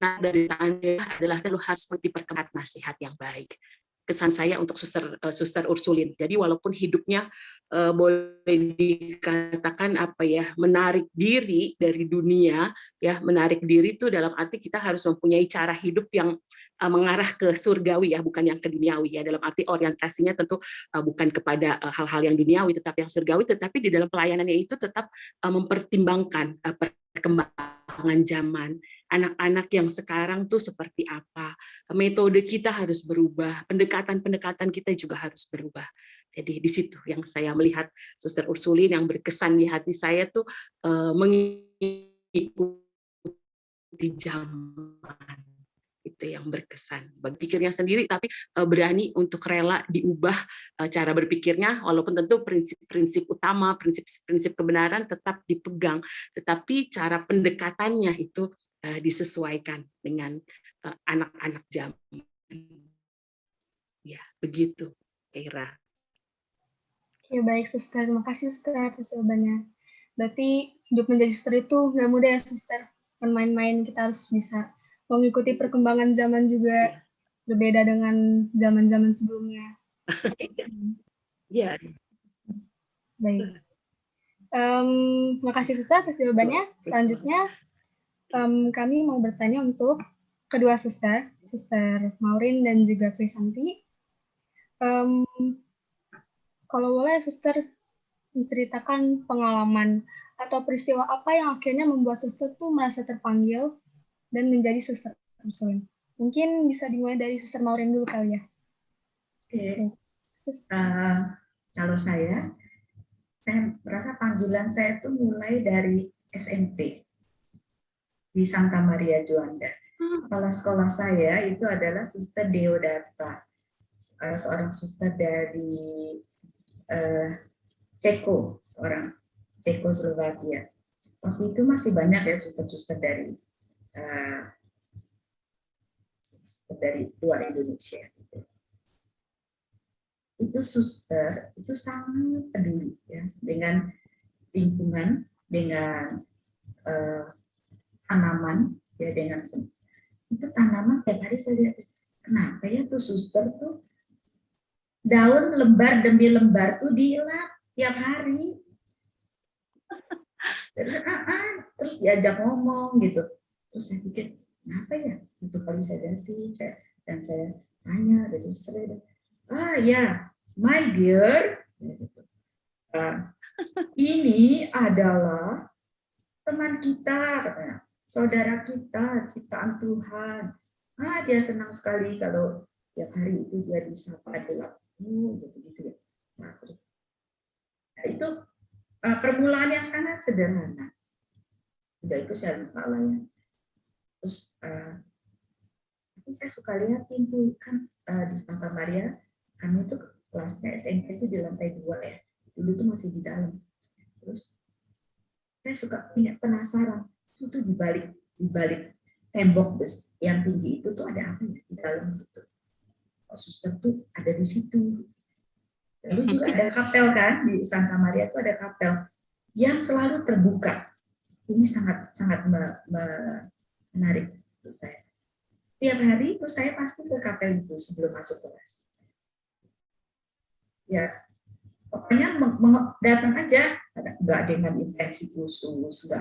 Nah, dari tangannya adalah harus seperti perkembangan nasihat yang baik. Kesan saya untuk Suster Ursulin. Jadi walaupun hidupnya boleh dikatakan menarik diri dari dunia, ya menarik diri itu dalam arti kita harus mempunyai cara hidup yang mengarah ke surgawi ya, bukan yang ke duniawi ya. Dalam arti orientasinya tentu bukan kepada hal-hal yang duniawi, tetapi yang surgawi. Tetapi di dalam pelayanannya itu tetap mempertimbangkan perkembangan zaman. Anak-anak yang sekarang tuh seperti apa, metode kita harus berubah, pendekatan-pendekatan kita juga harus berubah. Jadi di situ yang saya melihat Suster Ursulin yang berkesan di hati saya tuh mengikuti zaman. Itu yang berkesan bagi pikirnya sendiri, tapi berani untuk rela diubah cara berpikirnya, walaupun tentu prinsip-prinsip utama, prinsip-prinsip kebenaran tetap dipegang, tetapi cara pendekatannya itu disesuaikan dengan anak-anak zaman. Ya, begitu, Kira. Oke, baik, Suster. Terima kasih, Suster, atas jawabannya. Berarti hidup menjadi suster itu nggak mudah ya, Suster. Main-main, kita harus bisa mengikuti perkembangan zaman juga berbeda dengan zaman-zaman sebelumnya. Ya. Baik. Terima kasih, Suster, atas jawabannya. Selanjutnya, kami mau bertanya untuk kedua Suster Maureen dan juga Krisanti. Kalau boleh, Suster menceritakan pengalaman atau peristiwa apa yang akhirnya membuat Suster tuh merasa terpanggil dan menjadi Suster Ursulin. Mungkin bisa dimulai dari Suster Maureen dulu kali ya. Oke. Kalau saya merasa panggilan saya itu mulai dari SMP di Santa Maria Juanda. Kepala sekolah saya itu adalah Suster Deodata, seorang suster dari Ceko, seorang Cekoslovakia. Waktu itu masih banyak ya suster-suster dari luar Indonesia. Itu suster itu sangat peduli ya dengan lingkungan, dengan tanaman ya dengan itu tanaman tiap hari saya lihat, kenapa ya tuh suster tuh daun lembar demi lembar tuh dilap tiap hari. Terus diajak ngomong gitu. Terus saya pikir, kenapa ya? Itu kali saya dan saya tanya, dari suster, ya, my dear, ini adalah teman kita, katanya, saudara kita, ciptaan Tuhan. Dia senang sekali kalau tiap hari itu dia disapa gitu ya. Nah, itu permulaan yang sangat sederhana. Udah itu saya lupa lah ya. Terus saya suka lihat pintu kan di Santa Maria, kami itu kelasnya SMK itu di lantai 2 ya. Dulu tuh masih di dalam. Terus saya suka penasaran, itu di balik tembok yang tinggi itu tuh ada apa ya di dalam itu. Suster tuh ada di situ. Lalu juga ada kapel kan di Santa Maria itu ada kapel yang selalu terbuka. Ini sangat menarik untuk saya. Tiap hari itu saya pasti ke kapel itu sebelum masuk kelas. Ya, pokoknya datang aja, nggak dengan intensi khusus,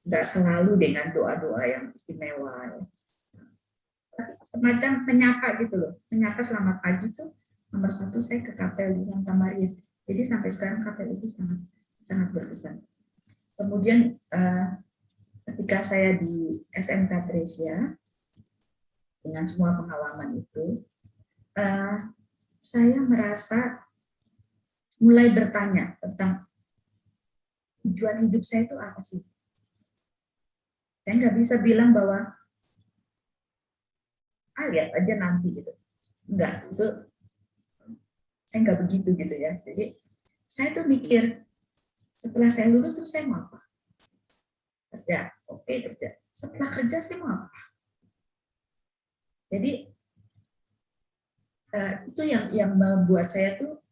nggak selalu dengan doa-doa yang istimewa. Semacam menyapa gitu loh, menyapa selamat pagi tuh nomor 1 saya ke kapel di Santa Maria. Jadi sampai sekarang kapel itu sangat berkesan. Kemudian ketika saya di SMK Tresia dengan semua pengalaman itu, saya merasa mulai bertanya tentang tujuan hidup saya itu apa sih. Saya nggak bisa bilang bahwa lihat aja nanti gitu. Enggak, itu saya nggak begitu gitu ya. Jadi saya tuh mikir setelah saya lulus tuh saya mau apa? Kerja, oke kerja. Setelah kerja saya mau apa? Jadi itu yang membuat saya tuh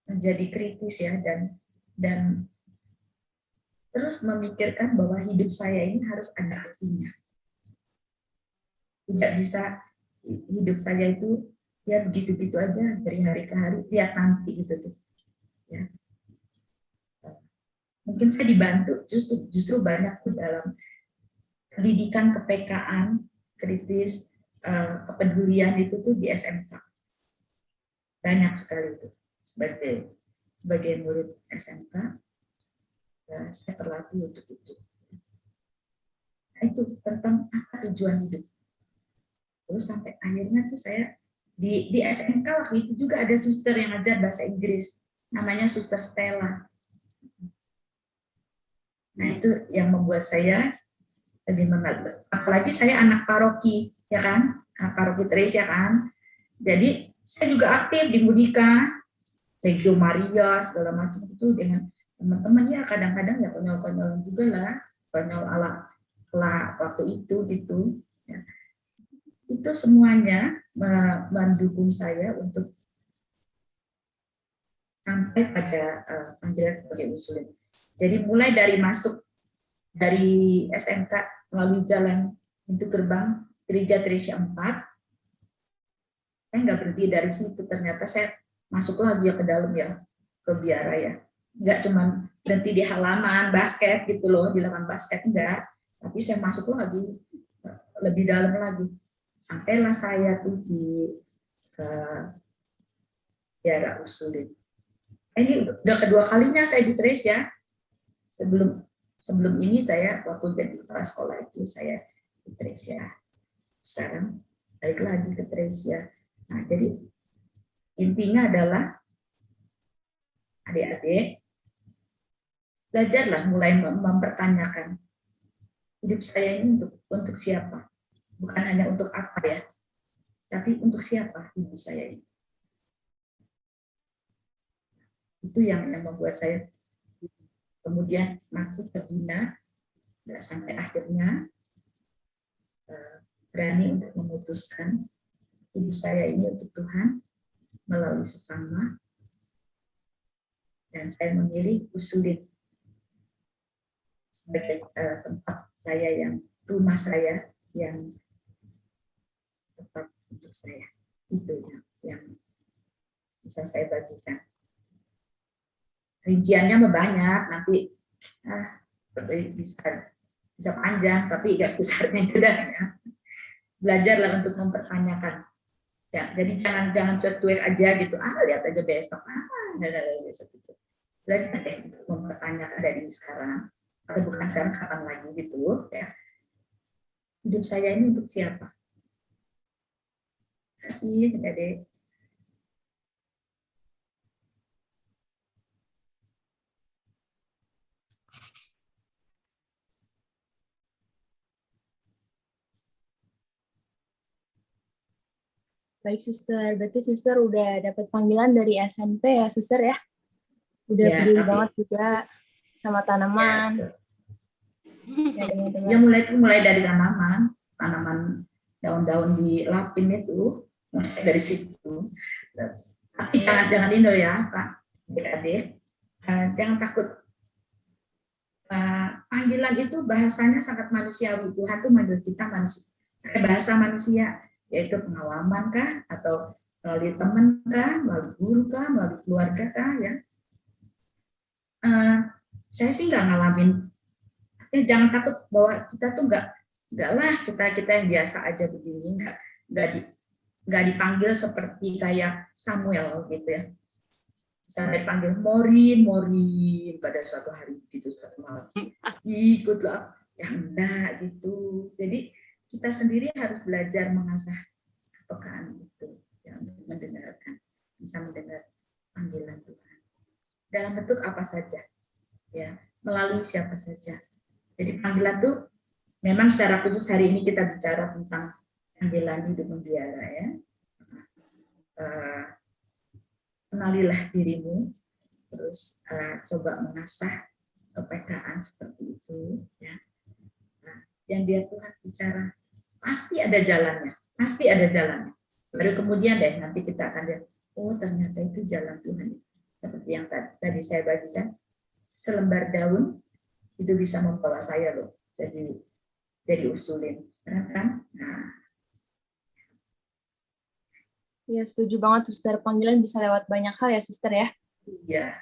menjadi kritis ya dan terus memikirkan bahwa hidup saya ini harus ada artinya. Tidak bisa hidup saya itu ya begitu-begitu aja dari hari ke hari, lihat nanti gitu tuh. Ya. Mungkin saya dibantu justru banyak tuh dalam pendidikan kepekaan, kritis, kepedulian itu tuh di SMK. Banyak sekali itu. Sebagai murid SMK, saya terlatih untuk itu. Nah, itu tentang apa tujuan hidup. Terus sampai akhirnya tuh saya di SMK waktu itu juga ada suster yang ngajar bahasa Inggris, namanya Suster Stella. Nah itu yang membuat saya lebih mengenal. Apalagi saya anak paroki, ya kan, anak paroki Tresia kan. Jadi saya juga aktif di Mudika, Legio Maria segala macam itu dengan teman-teman ya kadang-kadang ya konyol-konyolan juga lah, konyol ala waktu itu gitu. Ya. Itu semuanya mendukung saya untuk sampai pada panggilan sebagai Ursulin. Jadi mulai dari masuk dari SMK melalui jalan pintu gerbang Gereja Tresia 4, saya nggak berhenti dari situ. Ternyata saya masuk lagi ya ke dalam ya, ke biara ya. Nggak cuma berhenti di halaman basket gitu loh, di lapangan basket enggak. Tapi saya masuk lagi, lebih dalam lagi. Sampailah saya tuh di biara Ursulin. Ini udah kedua kalinya saya di Tresia. Sebelum ini saya waktu jadi kepala sekolah itu saya di Tresia. Sekarang balik lagi ke Tresia. Nah, jadi intinya adalah adik-adik belajarlah mulai mempertanyakan hidup saya ini untuk siapa? Bukan hanya untuk apa ya, tapi untuk siapa hidup saya ini. Itu yang membuat saya kemudian masuk ke Bina sampai akhirnya berani untuk memutuskan hidup saya ini untuk Tuhan melalui sesama, dan saya memilih Ursulin sebagai tempat saya yang rumah saya yang tepat untuk saya. Itu yang bisa saya bagikan. Rinciannya banyak, nanti bisa panjang, tapi nggak besarnya itu dah ya. Belajarlah untuk mempertanyakan. Ya, jadi jangan cuek aja gitu. Lihat aja besok. Besok gitu. Belajar untuk mempertanyakan dari sekarang. Kalau bukan sekarang, kapan lagi gitu. Ya. Hidup saya ini untuk siapa? Kasih, Adik. Baik, Suster. Berarti Suster udah dapat panggilan dari SMP ya, Suster ya? Udah Ya, peduli banget juga sama tanaman. Ya, mulai dari tanaman daun-daun di lapin itu, mulai dari situ. Tapi jangan Indo ya, Pak, adik-adik. Jangan takut. Panggilan itu bahasanya sangat manusiawi. Tuhan itu manggil kita manusia. Bahasa manusia, yaitu pengalaman kah, atau melalui teman kah, melalui guru kah, melalui keluarga kah, ya. Saya sih nggak ngalamin. Jangan takut bahwa kita tuh nggak lah kita yang biasa aja begini, nggak dipanggil seperti kayak Samuel gitu ya. Saya dipanggil Morin pada suatu hari gitu, suatu malam. Ikutlah, ya enggak gitu. Jadi kita sendiri harus belajar mengasah kepekaan itu, ya, untuk mendengarkan, bisa mendengar panggilan Tuhan dalam bentuk apa saja, ya, melalui siapa saja. Jadi panggilan itu memang secara khusus hari ini kita bicara tentang panggilan hidup membiara, ya. Kenalilah dirimu, terus coba mengasah kepekaan seperti itu, ya. Nah, yang dia Tuhan bicara pasti ada jalannya, pasti ada jalannya. Baru kemudian deh nanti kita akan lihat, oh ternyata itu jalan Tuhan. Seperti yang tadi saya bagikan, selembar daun itu bisa membawa saya loh jadi usulin, kan? Nah, ya setuju banget, Suster. Panggilan bisa lewat banyak hal ya, Suster ya. iya.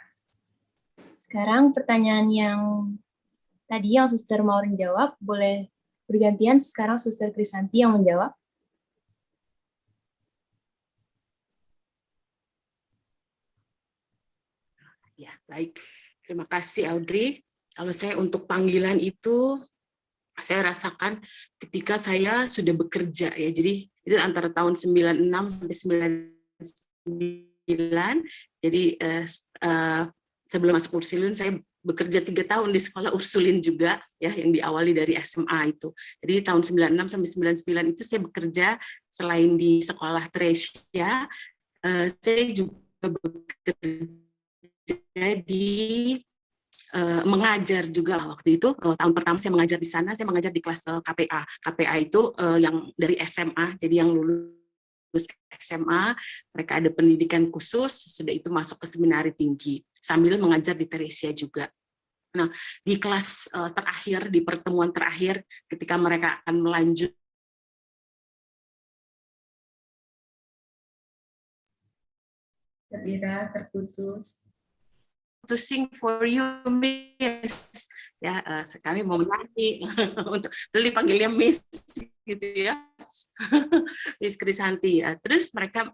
Sekarang pertanyaan yang tadi yang Suster Maureen jawab, boleh bergantian sekarang Suster Krisanti yang menjawab. Ya, baik. Terima kasih, Audrey. Kalau saya untuk panggilan itu, saya rasakan ketika saya sudah bekerja, ya. Jadi itu antara tahun 96 sampai 99. Jadi sebelum masuk Ursulin, saya bekerja 3 tahun di sekolah Ursulin juga, ya, yang diawali dari SMA itu. Jadi tahun 96 sampai 99 itu saya bekerja selain di sekolah Tresia, saya juga bekerja di mengajar juga waktu itu. Tahun pertama saya mengajar di sana, saya mengajar di kelas KPA. KPA itu yang dari SMA, jadi yang lulus SMA, mereka ada pendidikan khusus, sudah itu masuk ke seminari tinggi, sambil mengajar di Teresia juga. Nah, di kelas terakhir, di pertemuan terakhir, ketika mereka akan melanjut terputus. To sing for you, Miss. Ya, kami mau menyanyi untuk dulu dipanggilnya Miss gitu ya. Miss Krisanti. Terus mereka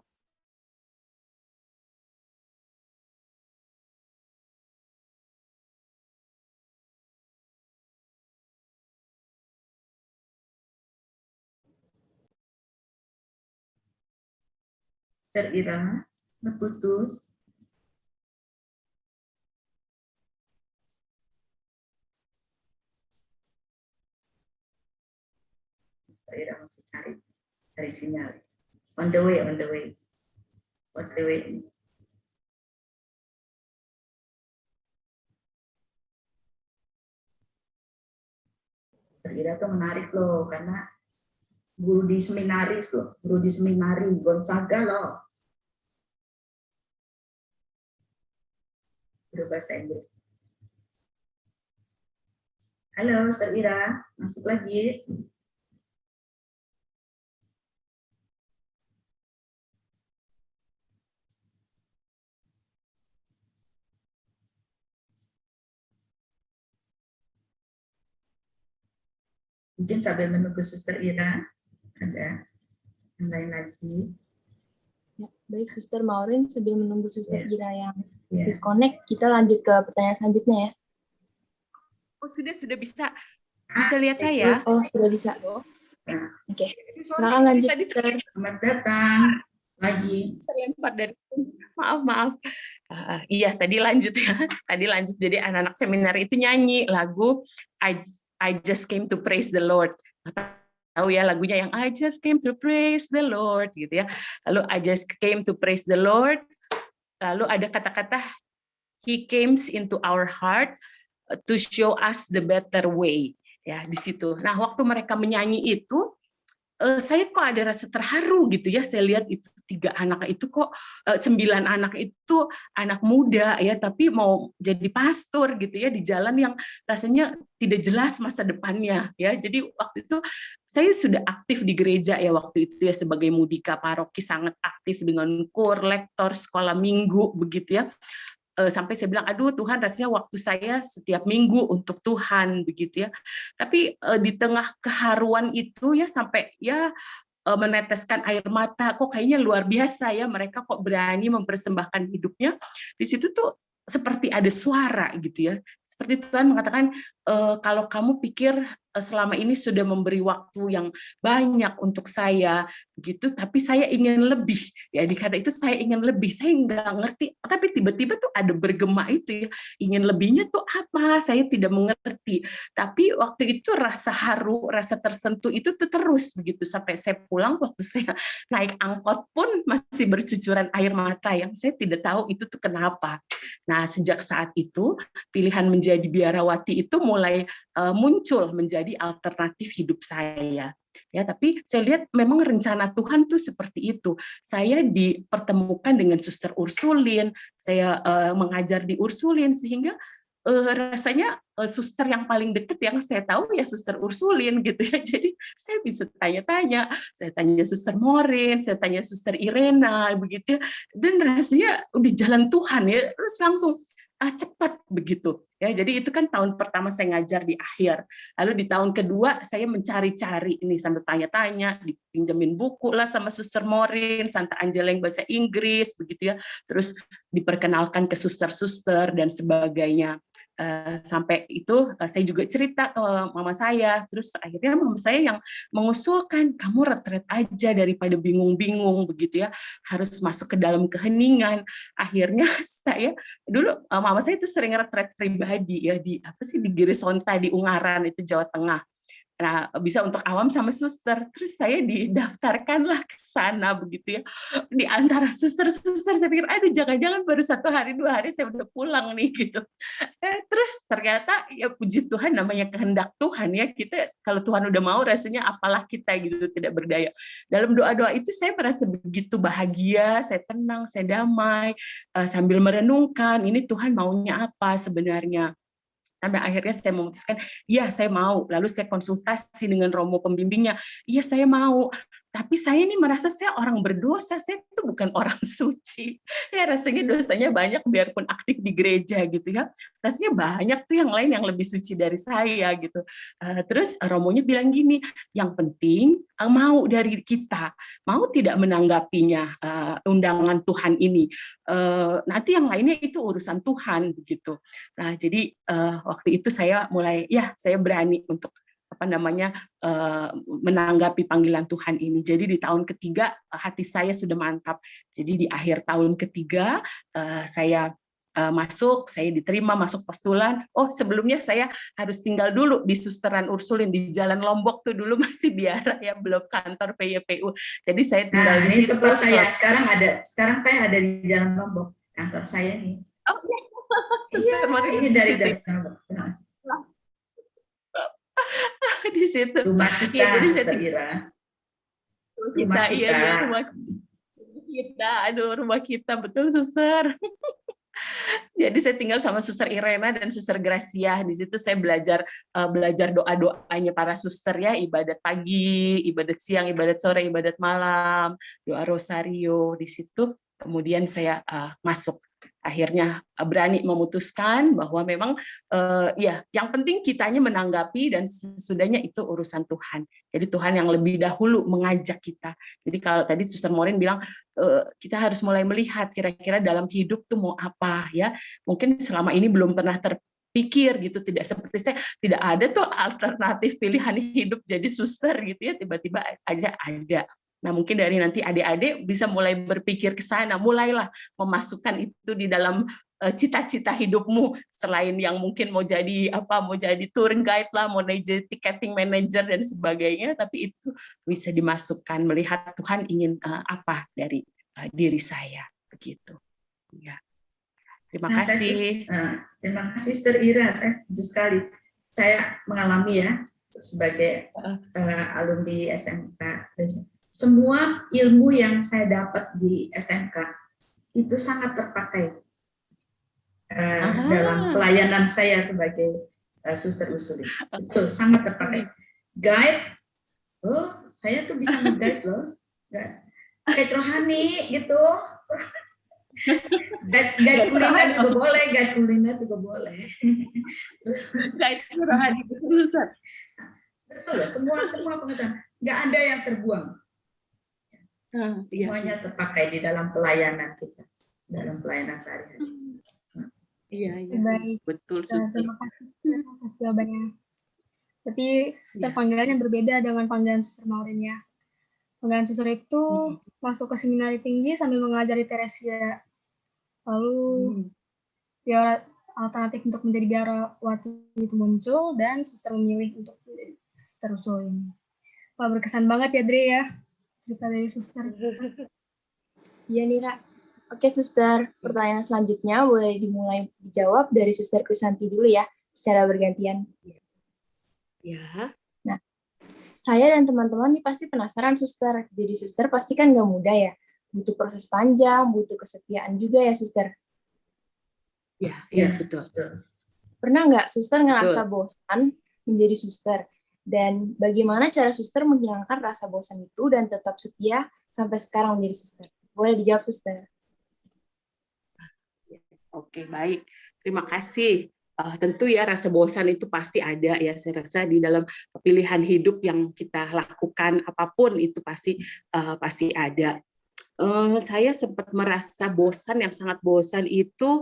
Terira, terputus. Terira masih cari sinyal. On the way. Terira tuh menarik loh, karena guru di seminari Gonzaga loh. Guru bahasa Inggris. Halo, Suster Ira, masuk lagi. Mungkin sambil menunggu Suster Ira, ada yang lain lagi. Ya, baik, Suster Maureen, sambil menunggu Suster Ira yang Ya. disconnect, kita lanjut ke pertanyaan selanjutnya ya. Oh, sudah bisa lihat saya. Oh, sudah bisa. Nah, Oke, silakan lanjut. Tadi selamat datang lagi. terlempar dari maaf. Iya, tadi lanjut ya. Tadi lanjut, jadi anak-anak seminar itu nyanyi lagu I Just Came to Praise the Lord. Tahu ya lagunya yang I Just Came to Praise the Lord gitu ya. Lalu I Just Came to Praise the Lord. Lalu ada kata-kata He came into our heart to show us the better way, ya di situ. Nah, waktu mereka menyanyi itu, saya kok ada rasa terharu gitu ya. Saya lihat itu 3 anak itu kok 9 anak itu anak muda ya, tapi mau jadi pastor gitu ya di jalan yang rasanya tidak jelas masa depannya ya. Jadi waktu itu saya sudah aktif di gereja ya waktu itu ya sebagai mudika paroki, sangat aktif dengan kur, lektor, sekolah minggu begitu ya. Sampai saya bilang, aduh Tuhan, rasanya waktu saya setiap minggu untuk Tuhan begitu ya. Tapi di tengah keharuan itu ya sampai ya meneteskan air mata, kok kayaknya luar biasa ya mereka kok berani mempersembahkan hidupnya. Di situ tuh seperti ada suara gitu ya. Seperti Tuhan mengatakan, kalau kamu pikir selama ini sudah memberi waktu yang banyak untuk saya, begitu, tapi saya ingin lebih. Ya, dikata itu saya ingin lebih. Saya nggak ngerti, tapi tiba-tiba tuh ada bergema itu ya. Ingin lebihnya tuh apa? Saya tidak mengerti. Tapi waktu itu rasa haru, rasa tersentuh itu tuh terus begitu sampai saya pulang. Waktu saya naik angkot pun masih bercucuran air mata yang saya tidak tahu itu tuh kenapa. Nah, sejak saat itu pilihan menjadi biarawati itu mulai muncul menjadi alternatif hidup saya. Ya, tapi saya lihat memang rencana Tuhan tuh seperti itu. Saya dipertemukan dengan Suster Ursulin, saya mengajar di Ursulin sehingga rasanya suster yang paling dekat yang saya tahu ya Suster Ursulin gitu ya. Jadi saya bisa tanya-tanya, saya tanya Suster Maureen, saya tanya Suster Irena begitu ya. Dan rasanya udah jalan Tuhan ya, terus langsung cepat begitu ya. Jadi itu kan tahun pertama saya ngajar di akhir, lalu di tahun kedua saya mencari-cari ini sambil tanya-tanya, dipinjemin buku lah sama Suster Maureen, Santa Angela yang bahasa Inggris begitu ya, terus diperkenalkan ke suster-suster dan sebagainya. Sampai itu saya juga cerita ke mama saya, terus akhirnya mama saya yang mengusulkan, kamu retret aja daripada bingung-bingung begitu ya, harus masuk ke dalam keheningan. Akhirnya saya dulu mama saya itu sering retret pribadi ya di di Girisonta di Ungaran itu Jawa Tengah. Nah, bisa untuk awam sama suster. Terus saya didaftarkanlah ke sana begitu ya. Di antara suster-suster saya pikir, aduh jangan-jangan baru 1 hari 2 hari saya udah pulang nih gitu. Terus ternyata ya puji Tuhan namanya kehendak Tuhan ya. Kita kalau Tuhan udah mau rasanya apalah kita gitu tidak berdaya. Dalam doa-doa itu saya merasa begitu bahagia, saya tenang, saya damai sambil merenungkan ini Tuhan maunya apa sebenarnya. Sampai akhirnya saya memutuskan, ya saya mau. Lalu saya konsultasi dengan romo pembimbingnya, iya saya mau. Tapi saya ini merasa saya orang berdosa, saya itu bukan orang suci. Ya rasanya dosanya banyak biarpun aktif di gereja gitu ya. Rasanya banyak tuh yang lain yang lebih suci dari saya gitu. Terus romonya bilang gini, yang penting mau dari kita, mau tidak menanggapinya undangan Tuhan ini. Nanti yang lainnya itu urusan Tuhan begitu. Nah, jadi waktu itu saya mulai saya berani untuk menanggapi panggilan Tuhan ini. Jadi di tahun ketiga hati saya sudah mantap. Jadi di akhir tahun ketiga saya masuk, saya diterima masuk postulan. Oh, sebelumnya saya harus tinggal dulu di Susteran Ursulin di Jalan Lombok tuh dulu masih biara ya, belum kantor PYPU. Jadi saya tinggal di situ. Tempat saya sekarang saya ada di Jalan Lombok, kantor saya nih. Oh, iya, ini dari Lombok. Di situ. Rumah kita, ya, jadi saya rumah kita. Aduh, rumah kita betul, suster. Jadi saya tinggal sama Suster Irena dan Suster Gracia. Di situ saya belajar doa-doanya para suster ya, ibadat pagi, ibadat siang, ibadat sore, ibadat malam, doa rosario. Di situ kemudian saya masuk. Akhirnya berani memutuskan bahwa memang ya yang penting kitanya menanggapi dan sesudahnya itu urusan Tuhan. Jadi Tuhan yang lebih dahulu mengajak kita. Jadi kalau tadi Suster Maureen bilang kita harus mulai melihat kira-kira dalam hidup tuh mau apa ya. Mungkin selama ini belum pernah terpikir gitu, tidak seperti saya, tidak ada tuh alternatif pilihan hidup jadi suster gitu ya, tiba-tiba aja ada. Nah, mungkin dari nanti adik-adik bisa mulai berpikir ke sana, mulailah memasukkan itu di dalam cita-cita hidupmu, selain yang mungkin mau jadi tour guide lah, mau jadi ticketing manager dan sebagainya, tapi itu bisa dimasukkan, melihat Tuhan ingin apa dari diri saya, begitu. Ya. Terima kasih. Terima kasih, Sister Ira. Saya setuju sekali. Saya mengalami ya sebagai alumni SMK. Semua ilmu yang saya dapat di SMK itu sangat terpakai dalam pelayanan saya sebagai suster Ursuli. Itu sangat terpakai. Guide, saya tuh bisa nge-guide loh. Guide rohani gitu. Guide kuliner juga boleh, guide kuliner juga boleh. Guide rohani betul, Ustaz. Betul, semua pengetahuan. Nggak ada yang terbuang. Semuanya terpakai di dalam pelayanan kita, dalam pelayanan sehari-hari. Iya. Baik. Betul. Terima kasih atas jawabannya. Tapi suster panggilannya berbeda dengan panggilan Suster Maureen ya. Panggilan suster itu masuk ke seminari tinggi sambil mengajari Teresia. Lalu biara alternatif untuk menjadi biarawati itu muncul dan suster memilih untuk menjadi Suster Ursuli. Wah, berkesan banget ya Dre ya. Cerita dari suster. Iya, Nira. Oke, suster. Pertanyaan selanjutnya boleh dimulai dijawab dari Suster Krisanti dulu ya, secara bergantian. Ya. Nah, saya dan teman-teman nih pasti penasaran, suster. Jadi suster pasti kan nggak mudah ya. Butuh proses panjang, butuh kesetiaan juga ya, suster. Iya, betul. Pernah nggak suster ngerasa bosan menjadi suster? Dan bagaimana cara suster menghilangkan rasa bosan itu dan tetap setia sampai sekarang menjadi suster? Boleh dijawab, suster. Oke, baik. Terima kasih. Tentu ya rasa bosan itu pasti ada ya. Saya rasa di dalam pilihan hidup yang kita lakukan apapun itu pasti ada. Saya sempat merasa bosan, yang sangat bosan itu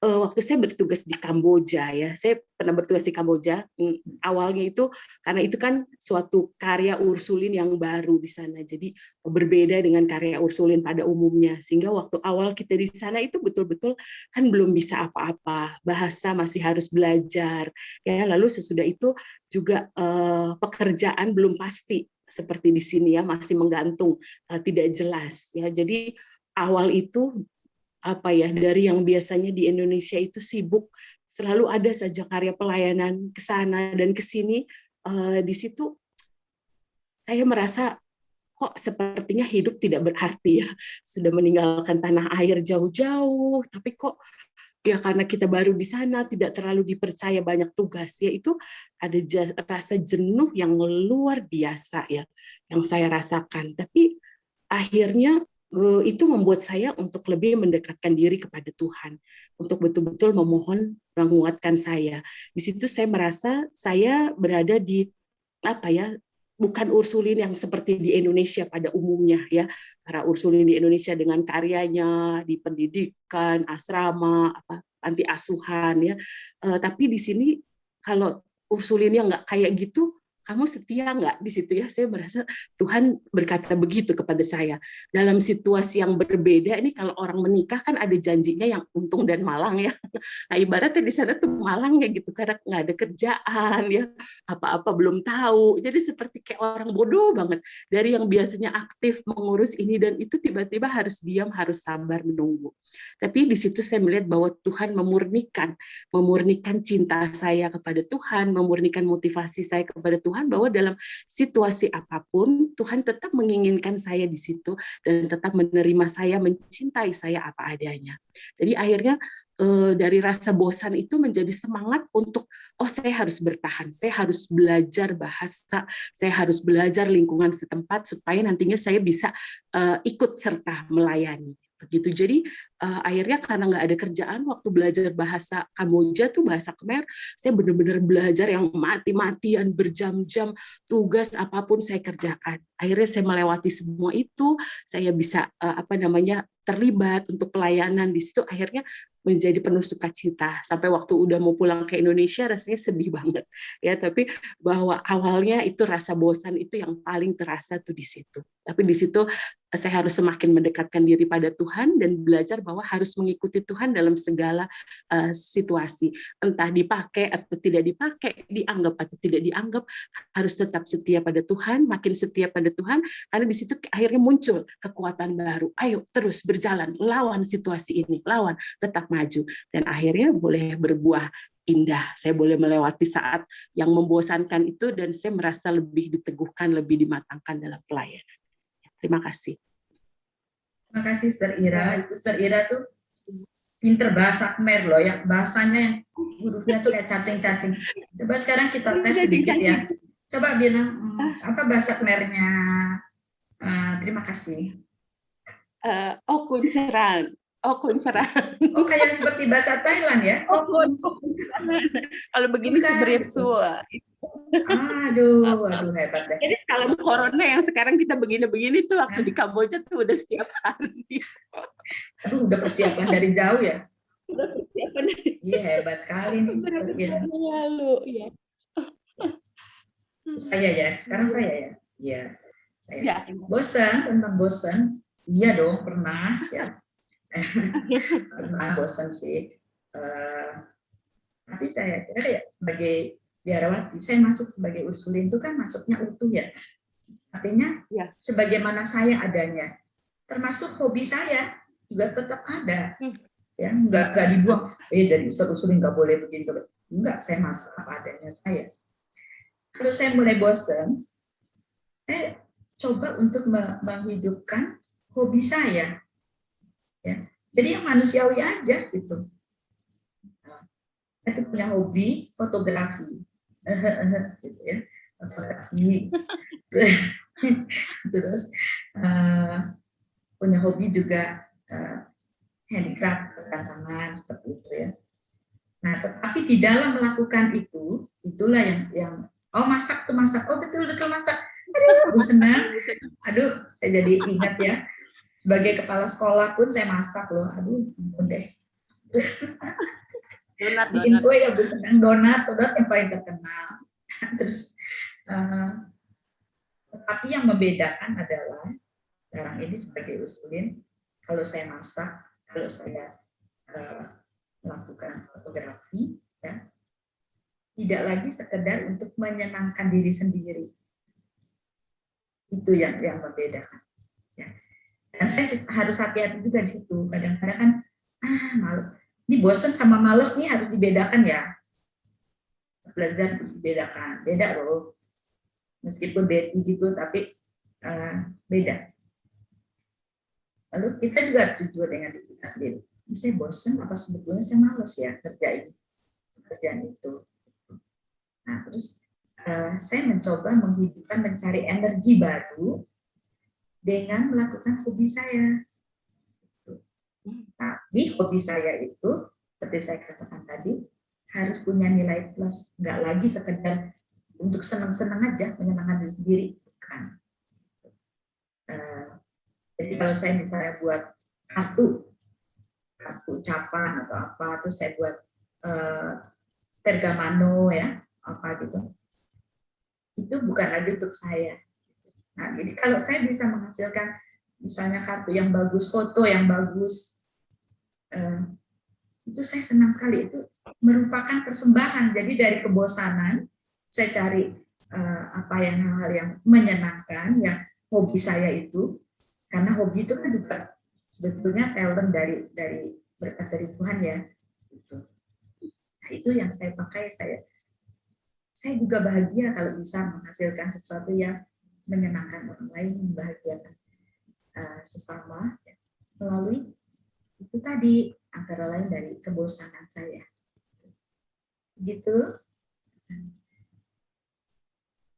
waktu saya bertugas di Kamboja ya. Saya pernah bertugas di Kamboja. Awalnya itu karena itu kan suatu karya Ursulin yang baru di sana. Jadi berbeda dengan karya Ursulin pada umumnya. Sehingga waktu awal kita di sana itu betul-betul kan belum bisa apa-apa. Bahasa masih harus belajar. Ya, lalu sesudah itu juga pekerjaan belum pasti seperti di sini ya, masih menggantung, tidak jelas ya. Jadi awal itu dari yang biasanya di Indonesia itu sibuk, selalu ada saja karya pelayanan ke sana dan ke sini. Di situ saya merasa kok sepertinya hidup tidak berarti ya. Sudah meninggalkan tanah air jauh-jauh, tapi kok ya karena kita baru di sana tidak terlalu dipercaya banyak tugas, yaitu ada rasa jenuh yang luar biasa ya yang saya rasakan. Tapi akhirnya itu membuat saya untuk lebih mendekatkan diri kepada Tuhan, untuk betul-betul memohon menguatkan saya. Di situ saya merasa saya berada di bukan Ursulin yang seperti di Indonesia pada umumnya ya. Para Ursulin di Indonesia dengan karyanya di pendidikan, asrama, panti asuhan ya. Tapi di sini kalau Ursulinnya nggak kayak gitu, kamu setia nggak di situ ya? Saya merasa Tuhan berkata begitu kepada saya. Dalam situasi yang berbeda, ini kalau orang menikah kan ada janjinya yang untung dan malang ya. Nah ibaratnya di sana tuh malang ya gitu, karena nggak ada kerjaan ya, apa-apa belum tahu. Jadi seperti kayak orang bodoh banget. Dari yang biasanya aktif mengurus ini dan itu, tiba-tiba harus diam, harus sabar menunggu. Tapi di situ saya melihat bahwa Tuhan memurnikan cinta saya kepada Tuhan, memurnikan motivasi saya kepada Tuhan, bahwa dalam situasi apapun Tuhan tetap menginginkan saya di situ dan tetap menerima saya, mencintai saya apa adanya. Jadi akhirnya dari rasa bosan itu menjadi semangat untuk, oh saya harus bertahan, saya harus belajar bahasa, saya harus belajar lingkungan setempat supaya nantinya saya bisa ikut serta melayani. Begitu. Jadi akhirnya karena nggak ada kerjaan, waktu belajar bahasa Kamboja tuh bahasa Khmer, saya benar-benar belajar yang mati-matian berjam-jam, tugas apapun saya kerjakan. Akhirnya saya melewati semua itu, saya bisa terlibat untuk pelayanan di situ, akhirnya menjadi penuh sukacita. Sampai waktu udah mau pulang ke Indonesia rasanya sedih banget ya, tapi bahwa awalnya itu rasa bosan itu yang paling terasa tuh di situ. Tapi di situ saya harus semakin mendekatkan diri pada Tuhan dan belajar bahwa harus mengikuti Tuhan dalam segala situasi. Entah dipakai atau tidak dipakai, dianggap atau tidak dianggap, harus tetap setia pada Tuhan, makin setia pada Tuhan, karena di situ akhirnya muncul kekuatan baru. Ayo terus berjalan, lawan situasi ini, lawan, tetap maju. Dan akhirnya boleh berbuah indah. Saya boleh melewati saat yang membosankan itu dan saya merasa lebih diteguhkan, lebih dimatangkan dalam pelayanan. Terima kasih. Terima kasih, Suster Ira. Suster Ira tuh pinter bahasa Khmer loh, yang bahasanya yang hurufnya tuh kayak cacing-cacing. Coba sekarang kita tes sedikit ya. Coba bilang apa bahasa Khmernya? Terima kasih. Oh kunceran. Oh kunceran. Oh kayak seperti bahasa Thailand ya? Oh kalau begini cebrep sua. Aduh hebat deh. Jadi kalau corona yang sekarang kita begini-begini tuh waktu di Kamboja tuh udah setiap hari. Aduh, udah persiapan dari jauh ya? Udah persiapan. Iya hebat sekali nih. Lalu ya. Saya ya, sekarang saya ya. Iya. Saya. Ya. Bosan, tentang bosan. Iya dong, pernah ya. Pernah bosan sih. Tapi saya kira ya sebagai biarawati, saya masuk sebagai Ursulin itu kan masuknya utuh ya. Artinya ya, sebagaimana saya adanya. Termasuk hobi saya juga tetap ada. Ya, nggak dibuang. Dari Ursulin nggak boleh begini. Enggak, saya masuk apa adanya saya. Kalau saya mulai bosan, saya coba untuk menghidupkan hobi saya. Ya. Jadi yang manusiawi aja gitu. Saya punya hobi fotografi. Gitu ya, fotografi. Terus punya hobi juga handicraft, tangan seperti itu ya. Nah, tetapi di dalam melakukan itu, itulah yang masak, oh betul masak. Aduh, senang. Aduh, saya jadi ingat ya. Sebagai kepala sekolah pun saya masak loh. Aduh, ampun deh. Donat. Info ya Bu senang donat yang paling terkenal. Terus tapi yang membedakan adalah sekarang ini sebagai Ursulin, kalau saya masak, kalau saya melakukan fotografi, ya, tidak lagi sekedar untuk menyenangkan diri sendiri. Itu yang membedakan. Ya. Dan saya harus hati-hati juga di situ. Kadang-kadang kan malu. Ini bosan sama males nih harus dibedakan ya. Belajar dibedakan, beda loh. Meskipun Betty gitu, tapi beda. Lalu kita juga harus jujur dengan diri kita sendiri. Ini saya bosan apa sebetulnya saya males ya kerjaan itu. Nah terus saya mencoba menghidupkan, mencari energi baru dengan melakukan hobi saya. Tapi hobi saya itu, seperti saya katakan tadi, harus punya nilai plus. Nggak lagi sekedar untuk senang-senang aja, menyenangkan diri sendiri. Bukan. Jadi kalau saya misalnya buat kartu ucapan atau apa, terus saya buat pergamano ya, apa gitu, itu bukan lagi untuk saya. Nah, jadi kalau saya bisa menghasilkan misalnya kartu yang bagus, foto yang bagus, itu saya senang sekali. Itu merupakan persembahan. Jadi dari kebosanan, saya cari hal-hal yang menyenangkan, yang hobi saya itu, karena hobi itu kan juga sebetulnya talent dari berkat dari Tuhan ya. Nah, itu yang saya pakai. Saya juga bahagia kalau bisa menghasilkan sesuatu yang menyenangkan orang lain, membahagiakan sesama melalui itu tadi antara lain dari kebosanan saya. Gitu.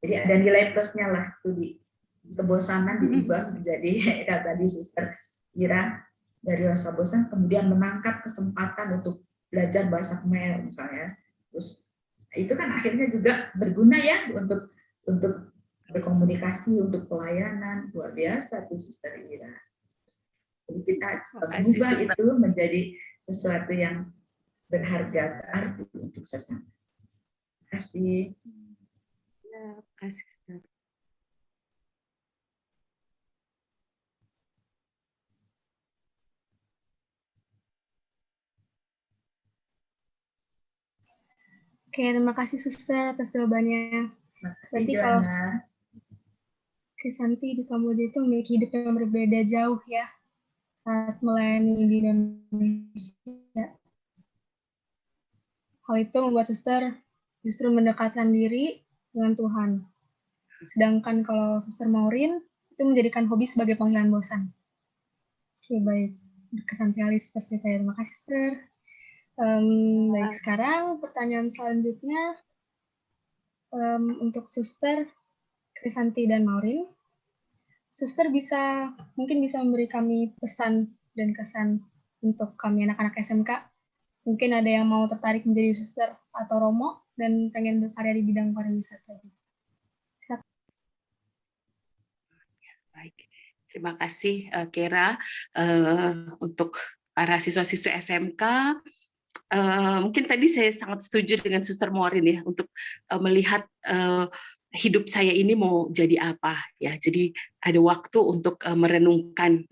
Jadi ada nilai plusnya lah tuh di kebosanan diubah menjadi tadi Suster Ira dari rasa bosan kemudian menangkap kesempatan untuk belajar bahasa Khmer misalnya. Terus itu kan akhirnya juga berguna ya untuk berkomunikasi, untuk pelayanan. Luar biasa tuh Suster Ira. Jadi kita mengubah itu menjadi sesuatu yang berharga, berarti untuk sesama. Terima kasih. Terima kasih, Sister. Oke, terima kasih Suster atas jawabannya. Berarti kalau Krisanti di Kamboja itu memiliki hidup yang berbeda jauh ya saat melayani di Indonesia. Hal itu membuat Suster justru mendekatkan diri dengan Tuhan. Sedangkan kalau Suster Maureen itu menjadikan hobi sebagai panggilan bosan. Oke, baik. Berkesan sekali Suster. Terima kasih Suster. Baik, sekarang pertanyaan selanjutnya untuk Suster Krisanti dan Maureen. Suster mungkin bisa memberi kami pesan dan kesan untuk kami anak-anak SMK. Mungkin ada yang mau tertarik menjadi Suster atau Romo dan pengen berkarya di bidang pariwisata. Baik, terima kasih Kera untuk para siswa-siswi SMK. Mungkin tadi saya sangat setuju dengan Suster Maureen ya untuk melihat hidup saya ini mau jadi apa ya. Jadi ada waktu untuk merenungkan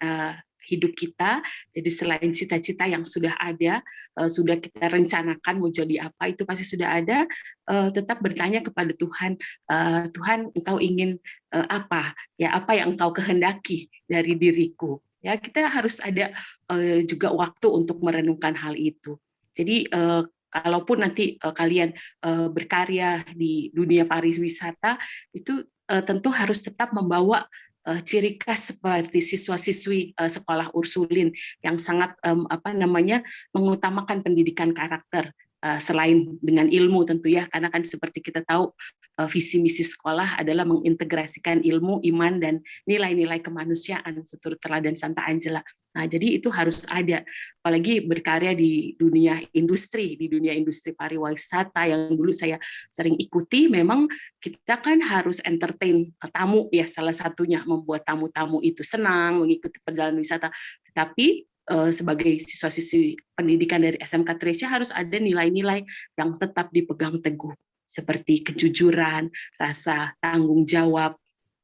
hidup kita. Jadi selain cita-cita yang sudah ada, sudah kita rencanakan mau jadi apa, itu pasti sudah ada. Tetap bertanya kepada Tuhan, Tuhan, Engkau ingin apa? Ya, apa yang Engkau kehendaki dari diriku? Ya, kita harus ada juga waktu untuk merenungkan hal itu. Jadi kalaupun nanti kalian berkarya di dunia pariwisata, itu tentu harus tetap membawa ciri khas seperti siswa-siswi sekolah Ursulin yang sangat mengutamakan pendidikan karakter selain dengan ilmu tentu ya, karena kan seperti kita tahu visi misi sekolah adalah mengintegrasikan ilmu, iman dan nilai-nilai kemanusiaan seturut teladan Santa Angela. Nah, jadi itu harus ada, apalagi berkarya di dunia industri pariwisata yang dulu saya sering ikuti. Memang kita kan harus entertain tamu ya, salah satunya membuat tamu-tamu itu senang mengikuti perjalanan wisata. Tetapi sebagai siswa-siswi pendidikan dari SMK Tresya harus ada nilai-nilai yang tetap dipegang teguh, seperti kejujuran, rasa tanggung jawab,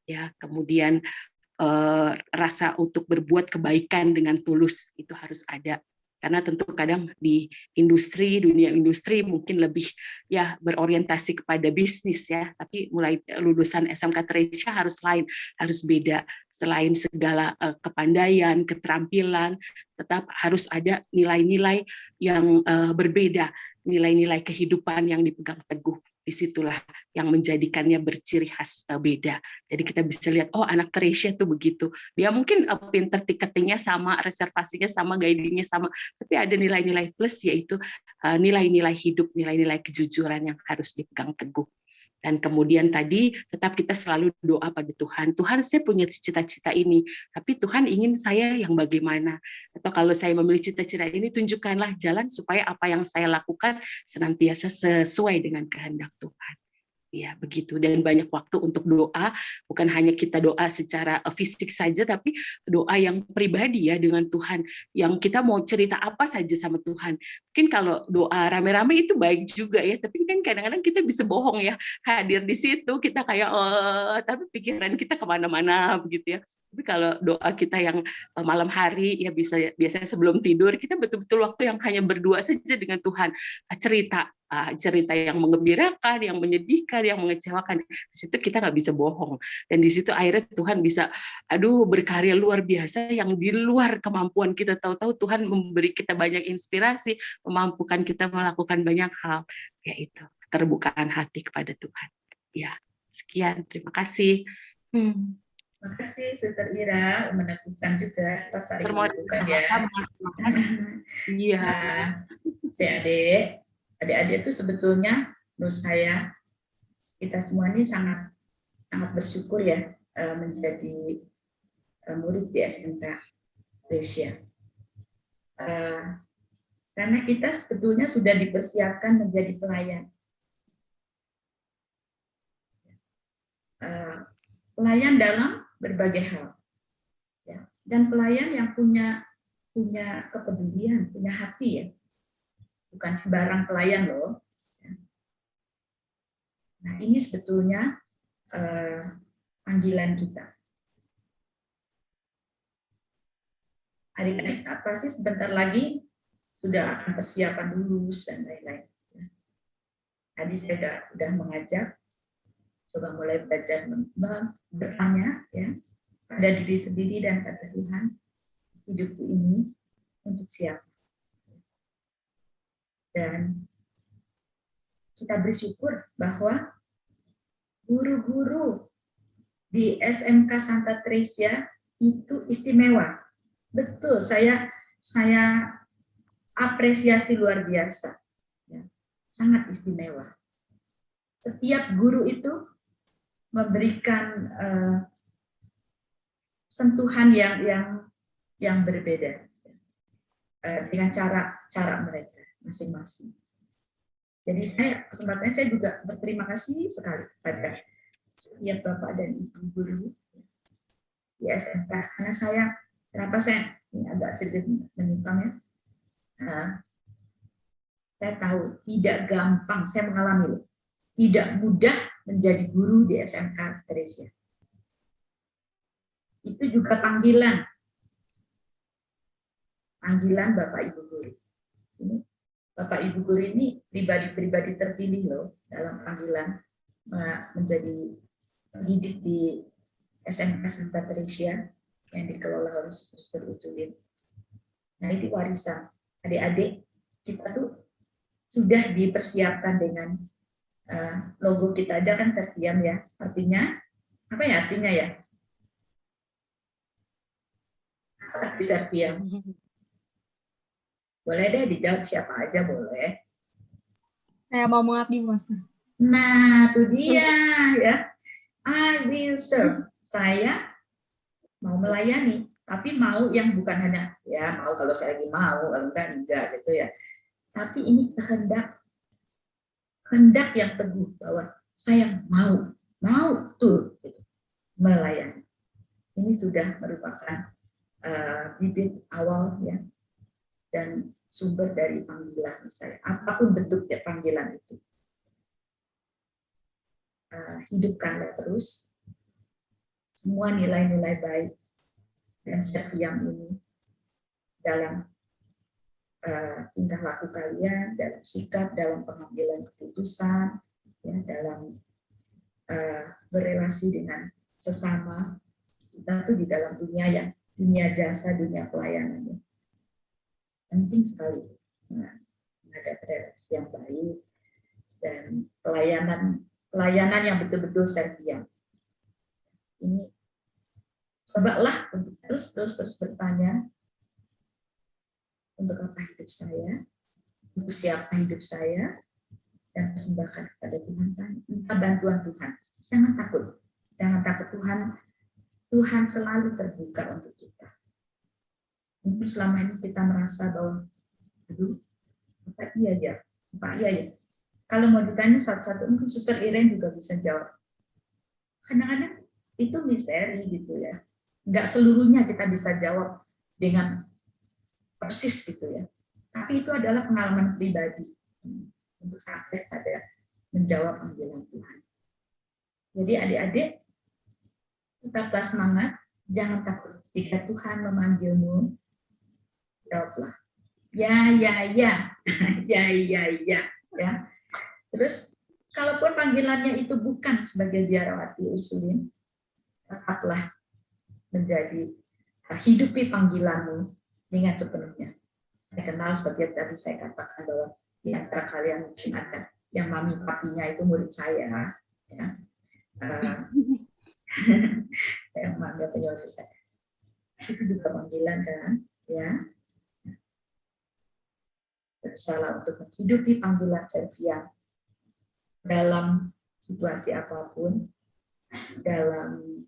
ya, kemudian rasa untuk berbuat kebaikan dengan tulus itu harus ada. Karena tentu kadang di dunia industri mungkin lebih ya berorientasi kepada bisnis ya, tapi mulai lulusan SMK Tresya harus lain, harus beda. Selain segala kepandaian, keterampilan, tetap harus ada nilai-nilai yang berbeda, nilai-nilai kehidupan yang dipegang teguh. Disitulah yang menjadikannya berciri khas beda. Jadi kita bisa lihat, oh anak Tresya tuh begitu. Dia mungkin pinter tiketingnya sama, reservasinya sama, guidingnya sama, tapi ada nilai-nilai plus, yaitu nilai-nilai hidup, nilai-nilai kejujuran yang harus dipegang teguh. Dan kemudian tadi tetap kita selalu doa pada Tuhan. Tuhan, saya punya cita-cita ini, tapi Tuhan ingin saya yang bagaimana? Atau kalau saya memilih cita-cita ini, tunjukkanlah jalan supaya apa yang saya lakukan senantiasa sesuai dengan kehendak Tuhan. Ya, begitu. Dan banyak waktu untuk doa, bukan hanya kita doa secara fisik saja, tapi doa yang pribadi ya dengan Tuhan, yang kita mau cerita apa saja sama Tuhan. Mungkin kalau doa rame-rame itu baik juga ya, tapi kan kadang-kadang kita bisa bohong ya, hadir di situ kita kayak tapi pikiran kita kemana-mana begitu ya. Tapi kalau doa kita yang malam hari ya, biasanya sebelum tidur, kita betul-betul waktu yang hanya berdua saja dengan Tuhan, cerita yang menggembirakan, yang menyedihkan, yang mengecewakan. Di situ kita nggak bisa bohong, dan di situ akhirnya Tuhan bisa berkarya luar biasa yang di luar kemampuan kita. Tahu-tahu Tuhan memberi kita banyak inspirasi, memampukan kita melakukan banyak hal, yaitu keterbukaan hati kepada Tuhan. Ya, sekian, terima kasih. Makasih Suster Ira, menentukan juga kita saling menentukan ya. Terima kasih. Iya. Adik-adik itu sebetulnya menurut saya kita semua ini sangat bersyukur ya menjadi murid di SMK Teresia. Karena kita sebetulnya sudah dipersiapkan menjadi pelayan. Pelayan dalam berbagai hal. Ya. Dan pelayan yang punya kepedulian, punya hati ya. Bukan sembarang pelayan loh. Nah, ini sebetulnya panggilan kita. Adik-adik pasti sebentar lagi sudah akan persiapan lulus dan lain-lain. Tadi saya sudah mengajak, coba mulai belajar bertanya ya pada diri sendiri dan pada Tuhan, hidupku ini untuk siapa. Dan kita bersyukur bahwa guru-guru di SMK Santa Teresia itu istimewa. Betul, saya apresiasi luar biasa. Ya, sangat istimewa. Setiap guru itu memberikan sentuhan yang berbeda dengan cara mereka masing-masing. Jadi kesempatannya saya juga berterima kasih sekali pada setiap Bapak dan Ibu guru di SMK. Karena kenapa saya ini agak sedikit menyimpang ya. Saya tahu tidak gampang, saya mengalami tidak mudah menjadi guru di SMK Teresia. Itu juga panggilan Bapak Ibu guru. Ini Bapak Ibu guru ini pribadi-pribadi terpilih loh dalam panggilan menjadi pendidik di SMK Santa Teresia yang dikelola oleh Suster Uculin. Nah, ini warisan. Adik-adik kita tuh sudah dipersiapkan dengan logo kita aja kan Serviam ya. Artinya apa ya artinya ya? Apa arti Serviam? Boleh deh dijawab siapa aja boleh. Saya mau mengabdi, Master. Nah, itu dia ya. I will serve. Saya mau melayani, tapi mau yang bukan hanya ya mau kalau saya lagi mau, kalau enggak gitu ya. Tapi ini kehendak yang teguh bahwa saya mau tuh gitu, melayani. Ini sudah merupakan bibit awal ya dan sumber dari panggilan saya. Apapun bentuknya panggilan itu, hidupkanlah terus semua nilai-nilai baik dan Serviam ini dalam tingkah laku kalian, dalam sikap, dalam pengambilan keputusan, ya, dalam berrelasi dengan sesama. Kita tuh di dalam dunia jasa, dunia pelayanan. Penting sekali ada relasi yang baik dan pelayanan yang betul-betul Serviam. Ini cobalah untuk terus bertanya, untuk apa hidup saya, untuk siapa hidup saya, dan persembahkan kepada Tuhan. Minta bantuan Tuhan. Jangan takut Tuhan selalu terbuka untuk kita. Mungkin selama ini kita merasa bahwa, aduh, apa iya ya. Kalau mau ditanya satu-satu, mungkin Suster Irene juga bisa jawab. Kadang-kadang itu misteri gitu ya. Nggak seluruhnya kita bisa jawab dengan persis gitu ya. Tapi itu adalah pengalaman pribadi untuk sampai pada menjawab panggilan Tuhan. Jadi adik-adik tetaplah semangat, jangan takut. Jika Tuhan memanggilmu, jawablah. Ya. Ya. Terus kalaupun panggilannya itu bukan sebagai biarawati Ursulin, tetaplah menjadi hidupi panggilanmu dengan sepenuhnya. Saya kenal seperti tadi saya katakan bahwa di antara kalian mungkin ada yang mami papinya itu murid saya, ya. Saya mengambil teori saya. Itu juga panggilan kan, ya. Bersalah untuk menghidupi panggilan servian dalam situasi apapun, dalam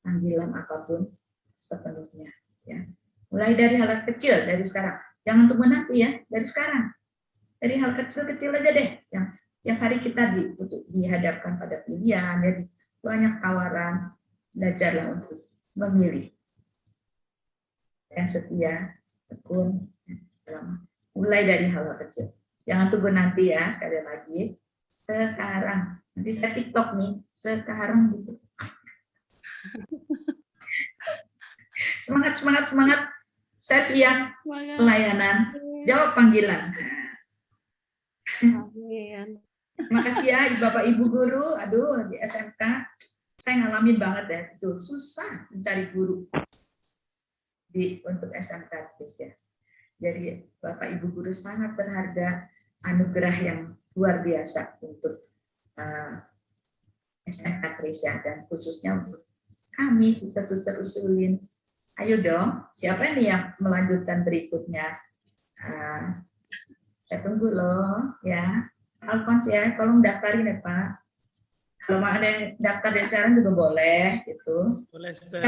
panggilan apapun sepenuhnya. Ya. Mulai dari hal kecil dari sekarang. Jangan tunggu nanti ya, dari sekarang. Dari hal kecil-kecil aja deh. Yang tiap hari kita dihadapkan pada pilihan, ya, banyak tawaran, belajarlah untuk memilih. Yang setia, tekun, mulai dari hal kecil. Jangan tunggu nanti ya, sekali lagi. Sekarang. Nanti saya TikTok nih, sekarang gitu. Semangat. Servian, pelayanan, jawab panggilan. Amin. Terima kasih ya Bapak Ibu guru. Aduh, di SMK saya ngalamin banget ya, itu susah mencari guru untuk SMK ya. Jadi Bapak Ibu guru sangat berharga, anugerah yang luar biasa untuk SMK Tresya dan khususnya untuk kami suster-suster usulin. Ayo dong, siapa nih yang melanjutkan berikutnya? Saya tunggu loh, ya. Alphonse ya, tolong daftarin ya Pak. Kalau mau ada yang daftar dari sekarang juga boleh, gitu. Boleh, Sister.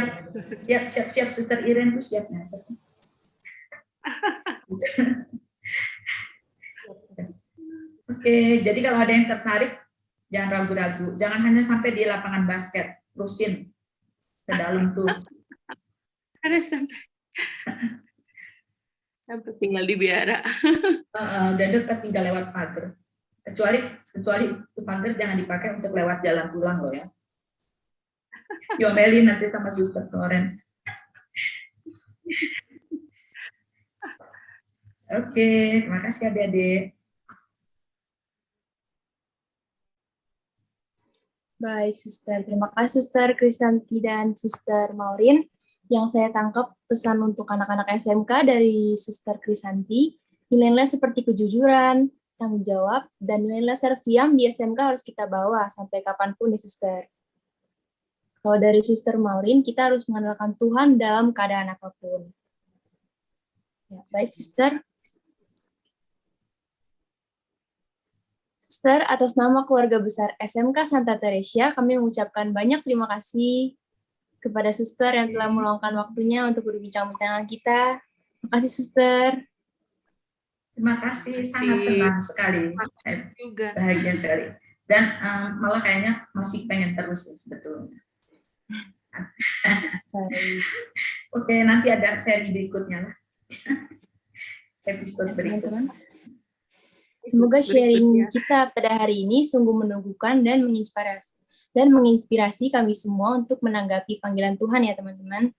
Siap, Suster Iren tuh siapnya. Oke, jadi kalau ada yang tertarik, jangan ragu-ragu. Jangan hanya sampai di lapangan basket, terusin ke dalam tuh. Ada sampai tinggal di biara. Dan dekat tinggal lewat pagar. Kecuali itu pagar jangan dipakai untuk lewat jalan pulang loh ya. Diomelin nanti sama Suster Floren. Oke, terima kasih adik-adik. Baik, Suster. Terima kasih Suster Kristanti dan Suster Maureen. Yang saya tangkap pesan untuk anak-anak SMK dari Suster Kristanti, nilai-nilai seperti kejujuran, tanggung jawab, dan nilai-nilai serviam di SMK harus kita bawa sampai kapanpun nih, Suster. Kalau dari Suster Maureen, kita harus mengandalkan Tuhan dalam keadaan apapun. Ya, baik, Suster. Suster, atas nama keluarga besar SMK Santa Teresia, kami mengucapkan banyak terima kasih kepada Suster yang telah meluangkan waktunya untuk berbincang-bincang dengan kita. Terima kasih, Suster. Terima kasih, sangat senang sekali. Juga. Bahagia sekali. Dan malah kayaknya masih pengen terus sebetulnya. Oke, nanti ada seri berikutnya lah. Episode berikutnya. Semoga sharing kita pada hari ini sungguh menumbuhkan dan menginspirasi kami semua untuk menanggapi panggilan Tuhan ya teman-teman.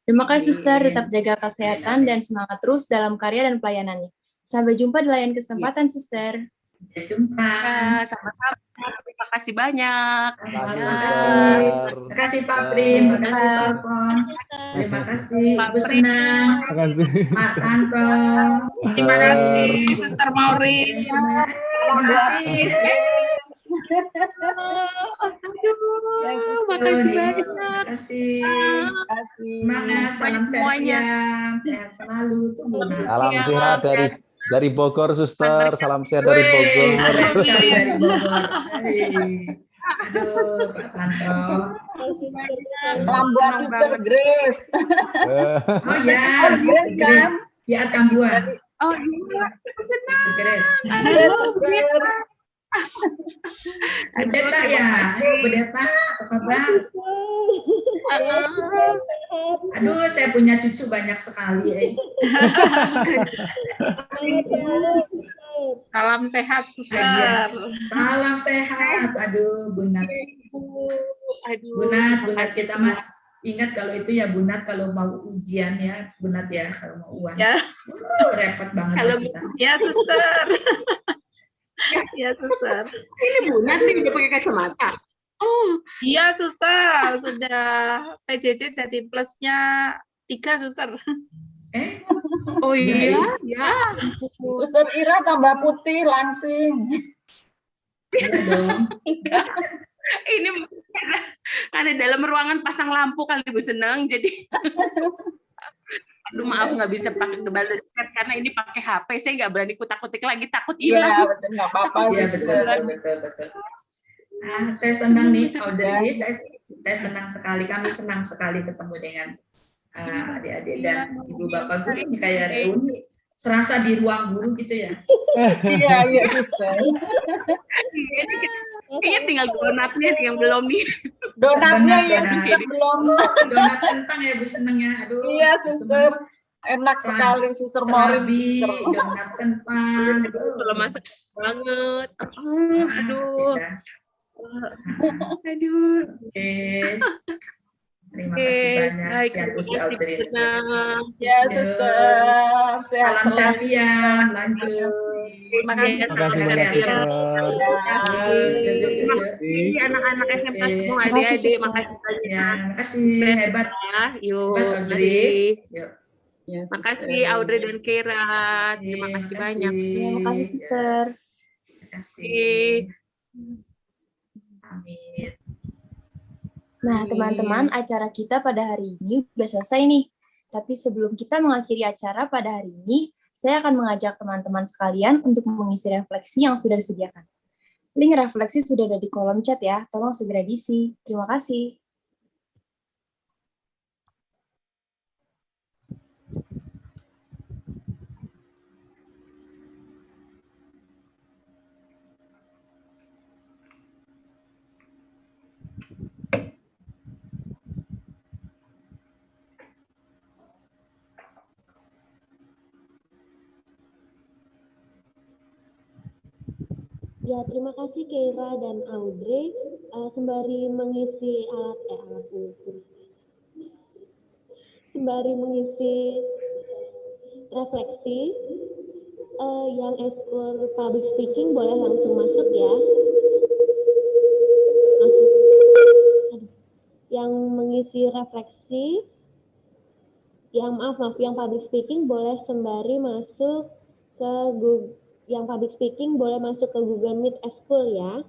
Terima kasih Suster, tetap jaga kesehatan dan semangat terus dalam karya dan pelayanannya. Sampai jumpa di lain kesempatan Suster. Sampai jumpa. Sama-sama. Terima kasih banyak. Terima kasih Pak Prim, terima kasih Pak Pon. Terima kasih Bu Senang, Pak Tanto. Terima kasih Suster Maureen. Terima kasih. Terima kasih. Semangat, salam sehat, sehat selalu. Salam sehat dari Bogor, Suster. Salam sehat dari Bogor. Dari Bogor. Aduh, Pak Tanto. Salam buat Suster Grace. Oh ya, Grace kan? Ya, Kambuan. Oh iya, senang. Grace. Suster. Pendeta ya, pendeta, apa kabar? Aduh, saya punya cucu banyak sekali. Salam sehat, Suster. Salam sehat. Aduh, Bunat. Bunat kita mah ingat kalau itu ya Bunat kalau mau ujian ya, Bunat ya kalau mau uang. Ya. Repot banget Halo, kita. ya Suster. Ya Suster. Ini Bunat nih udah pakai kacamata. Oh, iya Suster, sudah PJJ jadi plusnya 3 Suster. Oh iya, ya. Suster Ira tambah putih langsing. Iya dong. Ini Karena dalam ruangan pasang lampu kali Bu Seneng, jadi aduh maaf nggak bisa pakai balas chat karena ini pakai HP, saya nggak berani kutak-kutik lagi, takut hilang. Iya, betul, nggak apa-apa. Iya, betul. Nah, saya senang nih, Audrey. Saya senang sekali, kami senang sekali ketemu dengan adik-adik dan ibu bapak guru ini kayak reuni, serasa di ruang guru gitu ya. Iya, Suster. Kayaknya tinggal donatnya yang belum nih. Donatnya ya, Donat. Suster, belum. Donat kentang ya Bu Senengnya. Aduh. Iya, Suster. Enak sekali, Suster Maureen. Serabi, donat kentang. Kalau masak banget. Aduh. Aduh. Oke. Terima kasih banyak. Baik, Siap Bu Audrey. Ya, Suster. Salam sehat ya. Lanjut. Terima kasih anak-anak SMK semua, adik-adik. Makasih banyak. Ya, makasih. Hebat. Yuk, Hebat, Audrey. mari. Makasih Audrey dan Kira. Terima kasih banyak. Terima kasih, Suster. Terima kasih. Amin. Nah, teman-teman, acara kita pada hari ini udah selesai nih. Tapi sebelum kita mengakhiri acara pada hari ini, saya akan mengajak teman-teman sekalian untuk mengisi refleksi yang sudah disediakan. Link refleksi sudah ada di kolom chat ya, tolong segera diisi. Terima kasih. Ya, terima kasih Keira dan Audrey. Sembari mengisi alat ukur. Sembari mengisi refleksi, yang ekskul public speaking boleh langsung masuk ya. Masuk. Yang mengisi refleksi, yang public speaking boleh sembari masuk ke Google. Yang public speaking boleh masuk ke Google Meet Eskul ya.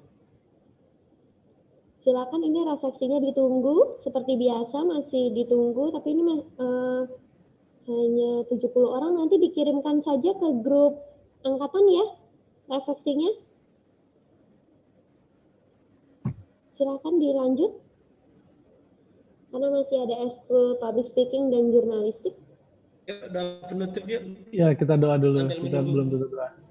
Silakan, ini refleksinya ditunggu. Seperti biasa masih ditunggu, tapi ini hanya 70 orang. Nanti dikirimkan saja ke grup angkatan ya, refleksinya. Silakan dilanjut. Karena masih ada eskul public speaking dan jurnalistik. Ya, udah penutup yuk. Ya, kita doa dulu. Kita belum tutup doa.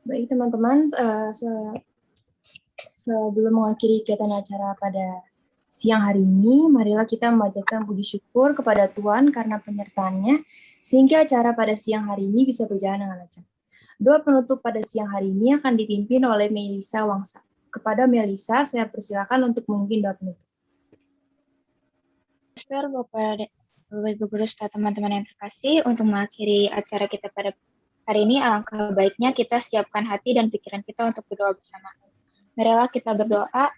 Baik teman-teman, sebelum mengakhiri kegiatan acara pada siang hari ini, marilah kita memanjatkan puji syukur kepada Tuhan karena penyertaannya, sehingga acara pada siang hari ini bisa berjalan dengan lancar. Doa penutup pada siang hari ini akan dipimpin oleh Melisa Wangsa. Kepada Melisa, saya persilakan untuk memimpin doa penutup. Bapak Ibu Guru serta teman-teman yang terkasih, untuk mengakhiri acara kita pada hari ini, alangkah baiknya kita siapkan hati dan pikiran kita untuk berdoa bersama. Marilah kita berdoa.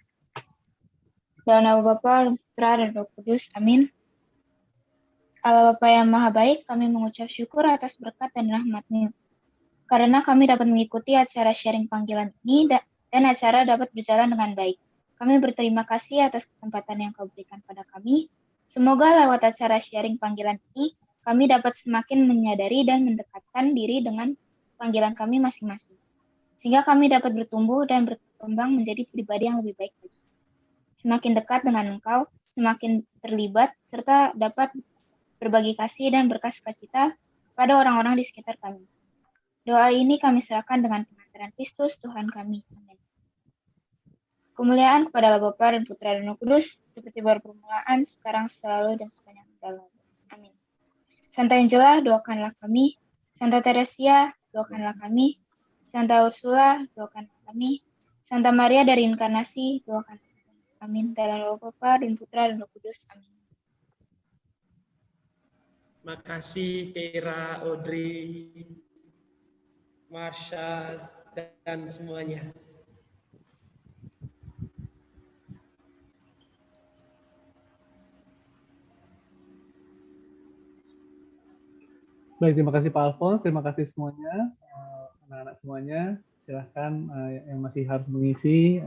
Dalam nama Bapa, Putra, dan Roh Kudus. Amin. Allah Bapa yang Maha Baik, kami mengucap syukur atas berkat dan rahmat-Mu. Karena kami dapat mengikuti acara sharing panggilan ini dan acara dapat berjalan dengan baik. Kami berterima kasih atas kesempatan yang Kau berikan pada kami. Semoga lewat acara sharing panggilan ini, kami dapat semakin menyadari dan mendekatkan diri dengan panggilan kami masing-masing. Sehingga kami dapat bertumbuh dan berkembang menjadi pribadi yang lebih baik lagi. Semakin dekat dengan Engkau, semakin terlibat, serta dapat berbagi kasih dan berkat sukacita pada orang-orang di sekitar kami. Doa ini kami serahkan dengan pengantaran Kristus, Tuhan kami. Amin. Kemuliaan kepada Allah Bapa dan Putra dan Roh Kudus, seperti permulaan, sekarang, selalu, dan sepanjang segala. Amin. Santa Angela, doakanlah kami. Santa Teresia, doakanlah kami. Santa Ursula, doakanlah kami. Santa Maria dari Inkarnasi, doakanlah kami. Amin. Dalam nama Bapa dan Putra dan Roh Kudus. Amin. Makasih Keira, Audrey. Marsha, dan semuanya. Baik, terima kasih Pak Alphonse, terima kasih semuanya, anak-anak semuanya. Silahkan yang masih harus mengisi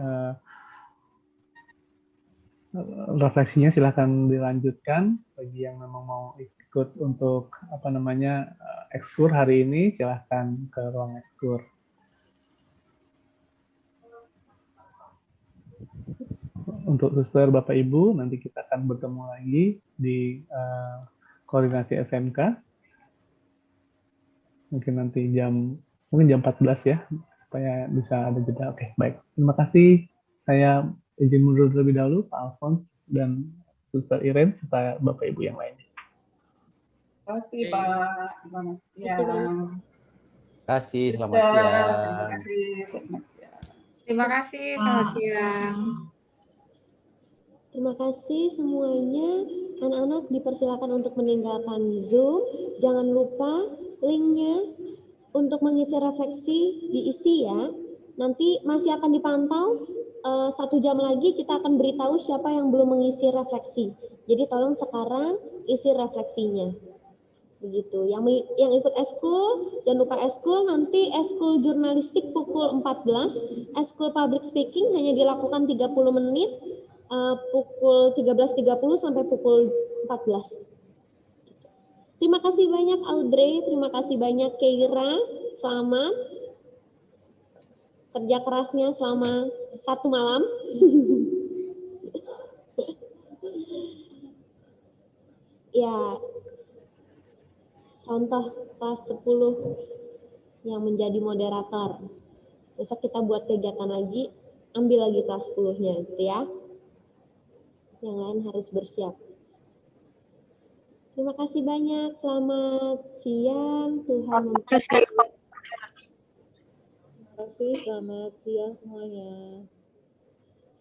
refleksinya silahkan dilanjutkan. Bagi yang memang mau ikut untuk ekskur hari ini, silahkan ke ruang ekskur. Untuk suster Bapak Ibu, nanti kita akan bertemu lagi di koordinasi SMK. Mungkin nanti jam 14 ya, supaya bisa ada jeda. Oke, baik. Terima kasih. Saya izin mundur terlebih dahulu, Pak Alphonse dan Suster Irene, serta Bapak Ibu yang lainnya. Terima kasih Pak. Selamat siang. Terima kasih, selamat Suster, siang. terima kasih. Selamat siang. Terima kasih, selamat siang. Terima kasih semuanya. Anak-anak dipersilakan untuk meninggalkan Zoom. Jangan lupa linknya untuk mengisi refleksi diisi ya. Nanti masih akan dipantau. 1 jam lagi kita akan beritahu siapa yang belum mengisi refleksi. Jadi tolong sekarang isi refleksinya. Begitu. Yang ikut eskul, jangan lupa eskul. Nanti eskul jurnalistik pukul 14. Eskul public speaking hanya dilakukan 30 menit. Pukul 13.30 sampai pukul 14. Terima kasih banyak Audrey, terima kasih banyak Keira. Selamat kerja kerasnya selama 1 malam. Ya, contoh kelas 10 yang menjadi moderator. Besok kita buat kegiatan lagi, ambil lagi kelas 10-nya gitu ya. Yang lain harus bersiap. Terima kasih banyak. Selamat siang. Tuhan memberkati. Terima kasih. Selamat siang semuanya.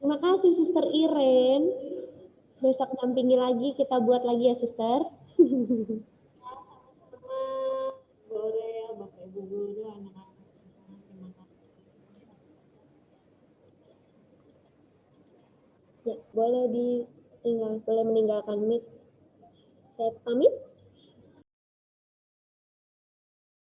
Terima kasih Suster Irene. Besok dampingi lagi, kita buat lagi ya Suster. Boleh, Bapak Ibu Guru, anak-anak. Terima kasih. Ya, boleh meninggalkan mic. Saya pamit.